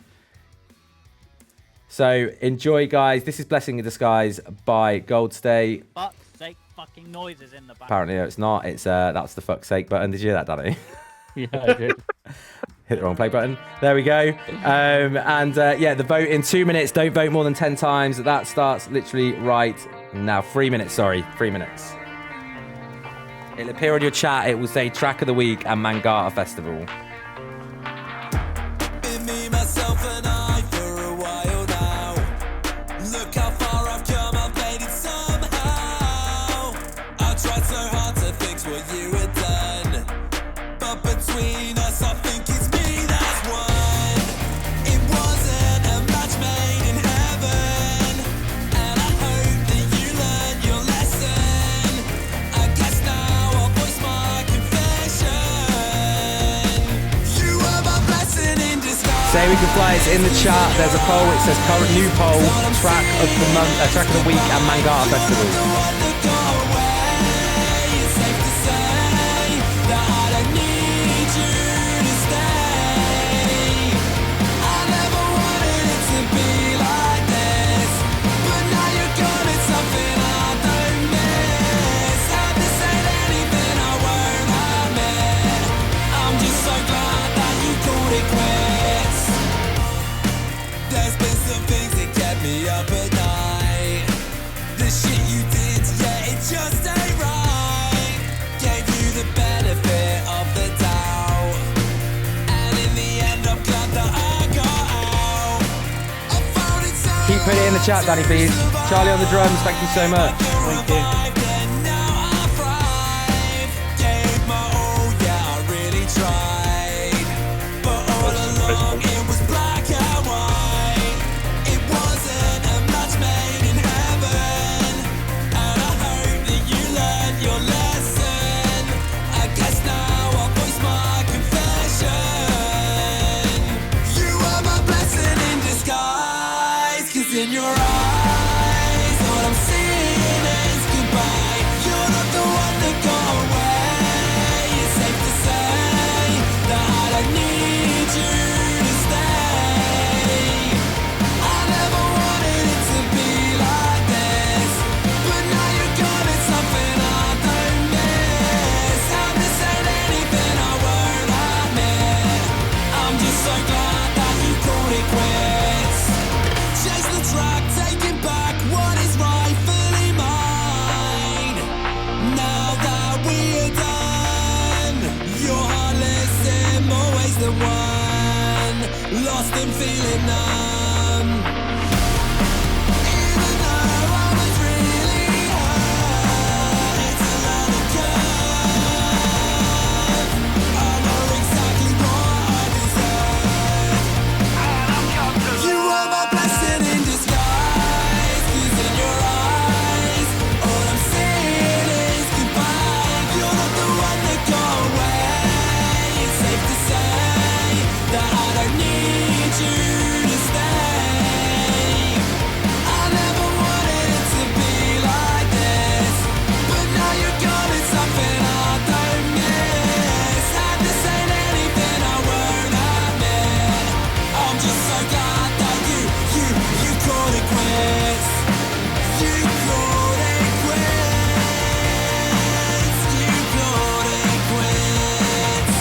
So enjoy, guys. This is Blessing in Disguise by Gold State. Fuck's sake, fucking noises in the back. Apparently it's not. It's that's the fuck's sake button. Did you hear that, Danny? Yeah, I did. Hit the wrong play button. There we go. The vote in 2 minutes. Don't vote more than 10 times. That starts literally right now. 3 minutes, sorry. 3 minutes. It'll appear on your chat. It will say Track of the Week and Mangata Festival. Say We Can Fly. It's in the chat. There's a poll. It says current new poll, track of the month, track of the week, and Mangata Festival. Keep putting it in the chat, Danny, please. Charlie on the drums, thank you so much. Thank you. In your eyes, all I'm seeing is goodbye. You're not the one that got away. It's safe to say that I don't need you to stay. I never wanted it to be like this, but now you're gone. It's something I don't miss. And this ain't anything I won't admit. I'm just so glad that you called it quits. Chase the track, taking back what is rightfully mine. Now that we're done, you're heartless in more ways than one. Lost and feeling numb. Even though I was really hurt, it's a learning curve. I know exactly what I deserve. You are my blessing in disguise. 'Cause in your eyes, all I'm seeing is goodbye. You're not the one that got away. It's safe to say that I don't need you to stay. I never wanted it to be like this, but now you're gone. It's something I don't miss. And this ain't anything I won't admit. I'm just so glad that you called it quits. You called it quits. You called it quits.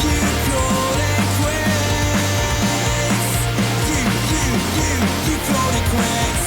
You called it quits. You called it quits.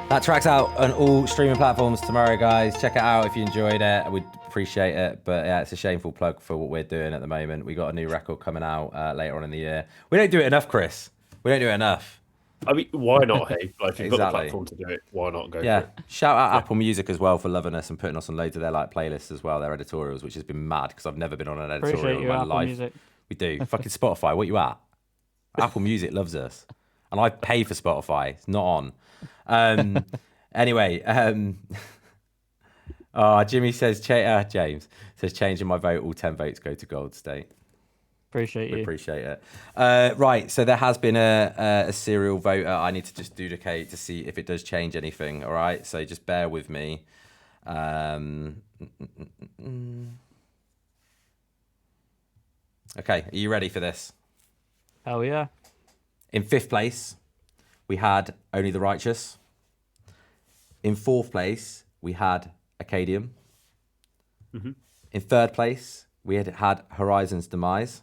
That track's out on all streaming platforms tomorrow, guys. Check it out if you enjoyed it. We'd appreciate it. But yeah, it's a shameful plug for what we're doing at the moment. We got a new record coming out later on in the year. We don't do it enough, Chris. We don't do it enough. I mean, why not, hey? Like, if you've got the Exactly. platform to do it, why not go Yeah. for it? Shout out Apple Music as well for loving us and putting us on loads of their like playlists as well, their editorials, which has been mad because I've never been on an editorial Appreciate in you, my Apple life. Music. We do. Fucking Spotify, what you at? Apple Music loves us. And I pay for Spotify. It's not on. Anyway, Jimmy says, James says, changing my vote, all 10 votes go to Gold State. Appreciate We you. appreciate it. Right, so there has been a serial voter. I need to just duplicate to see if it does change anything, all right? So just bear with me. Okay, are you ready for this? Hell yeah. In 5th place, we had Only the Righteous. In 4th place, we had Acadium. Mm-hmm. In 3rd place, we had Horizon's Demise.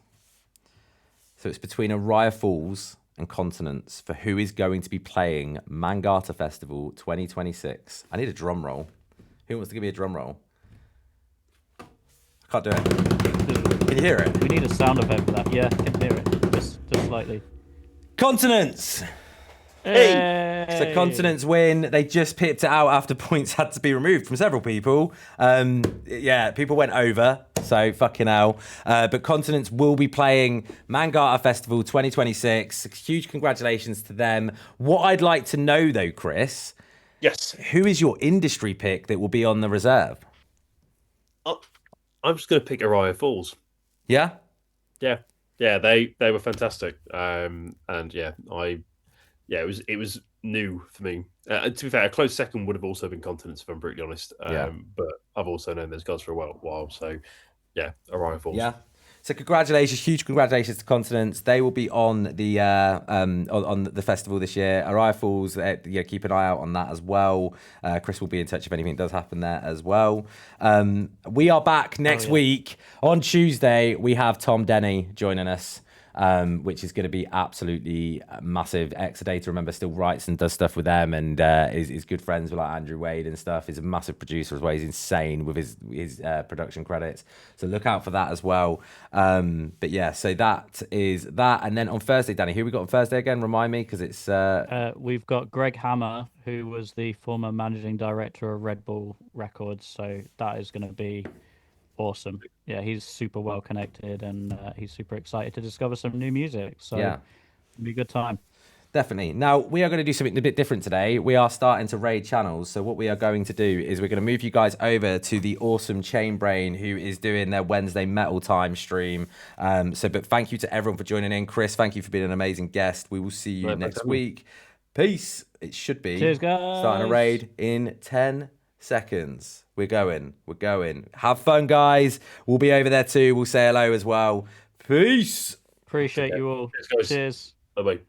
So it's between Araya Falls and Continents for who is going to be playing Mangata Festival 2026. I need a drum roll. Who wants to give me a drum roll? I can't do it. Can you hear it? We need a sound effect for that. Yeah, I can hear it. Just slightly. Continents! So Continents win. They just pipped it out after points had to be removed from several people. Yeah, people went over. So fucking hell. But Continents will be playing Mangata Festival 2026. Huge congratulations to them. What I'd like to know though, Chris, Yes. who is your industry pick that will be on the reserve? I'm just going to pick Araya Falls. Yeah? Yeah, yeah, they were fantastic. And yeah, it was new for me. To be fair, a close second would have also been Continents, if I'm brutally honest. Yeah. But I've also known those guys for a while, so yeah, Orion Falls. Yeah. So congratulations, huge congratulations to Continents. They will be on the on the festival this year. Araya Falls, yeah, keep an eye out on that as well. Chris will be in touch if anything does happen there as well. We are back next week on Tuesday. We have Tom Denny joining us. Which is going to be absolutely massive. Exadata, remember, still writes and does stuff with them, and is good friends with like Andrew Wade and stuff. He's a massive producer as well. He's insane with his production credits. So look out for that as well. But yeah, so that is that. And then on Thursday, Danny, who we got on Thursday again? Remind me, because it's we've got Greg Hammer, who was the former managing director of Red Bull Records. So that is going to be awesome. Yeah, he's super well connected, and he's super excited to discover some new music. So yeah, it'll be a good time. Definitely. Now, we are going to do something a bit different today. We are starting to raid channels. So what we are going to do is we're going to move you guys over to the awesome Chainbrain, who is doing their Wednesday Metal Time stream. But thank you to everyone for joining in. Chris, thank you for being an amazing guest. We will see you next week. Peace. It should be. Cheers, guys. Starting a raid in 10 seconds. We're going. Have fun, guys. We'll be over there too. We'll say hello as well. Peace. Appreciate you all. Cheers. Bye-bye.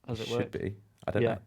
Does it Should work? be. I don't know.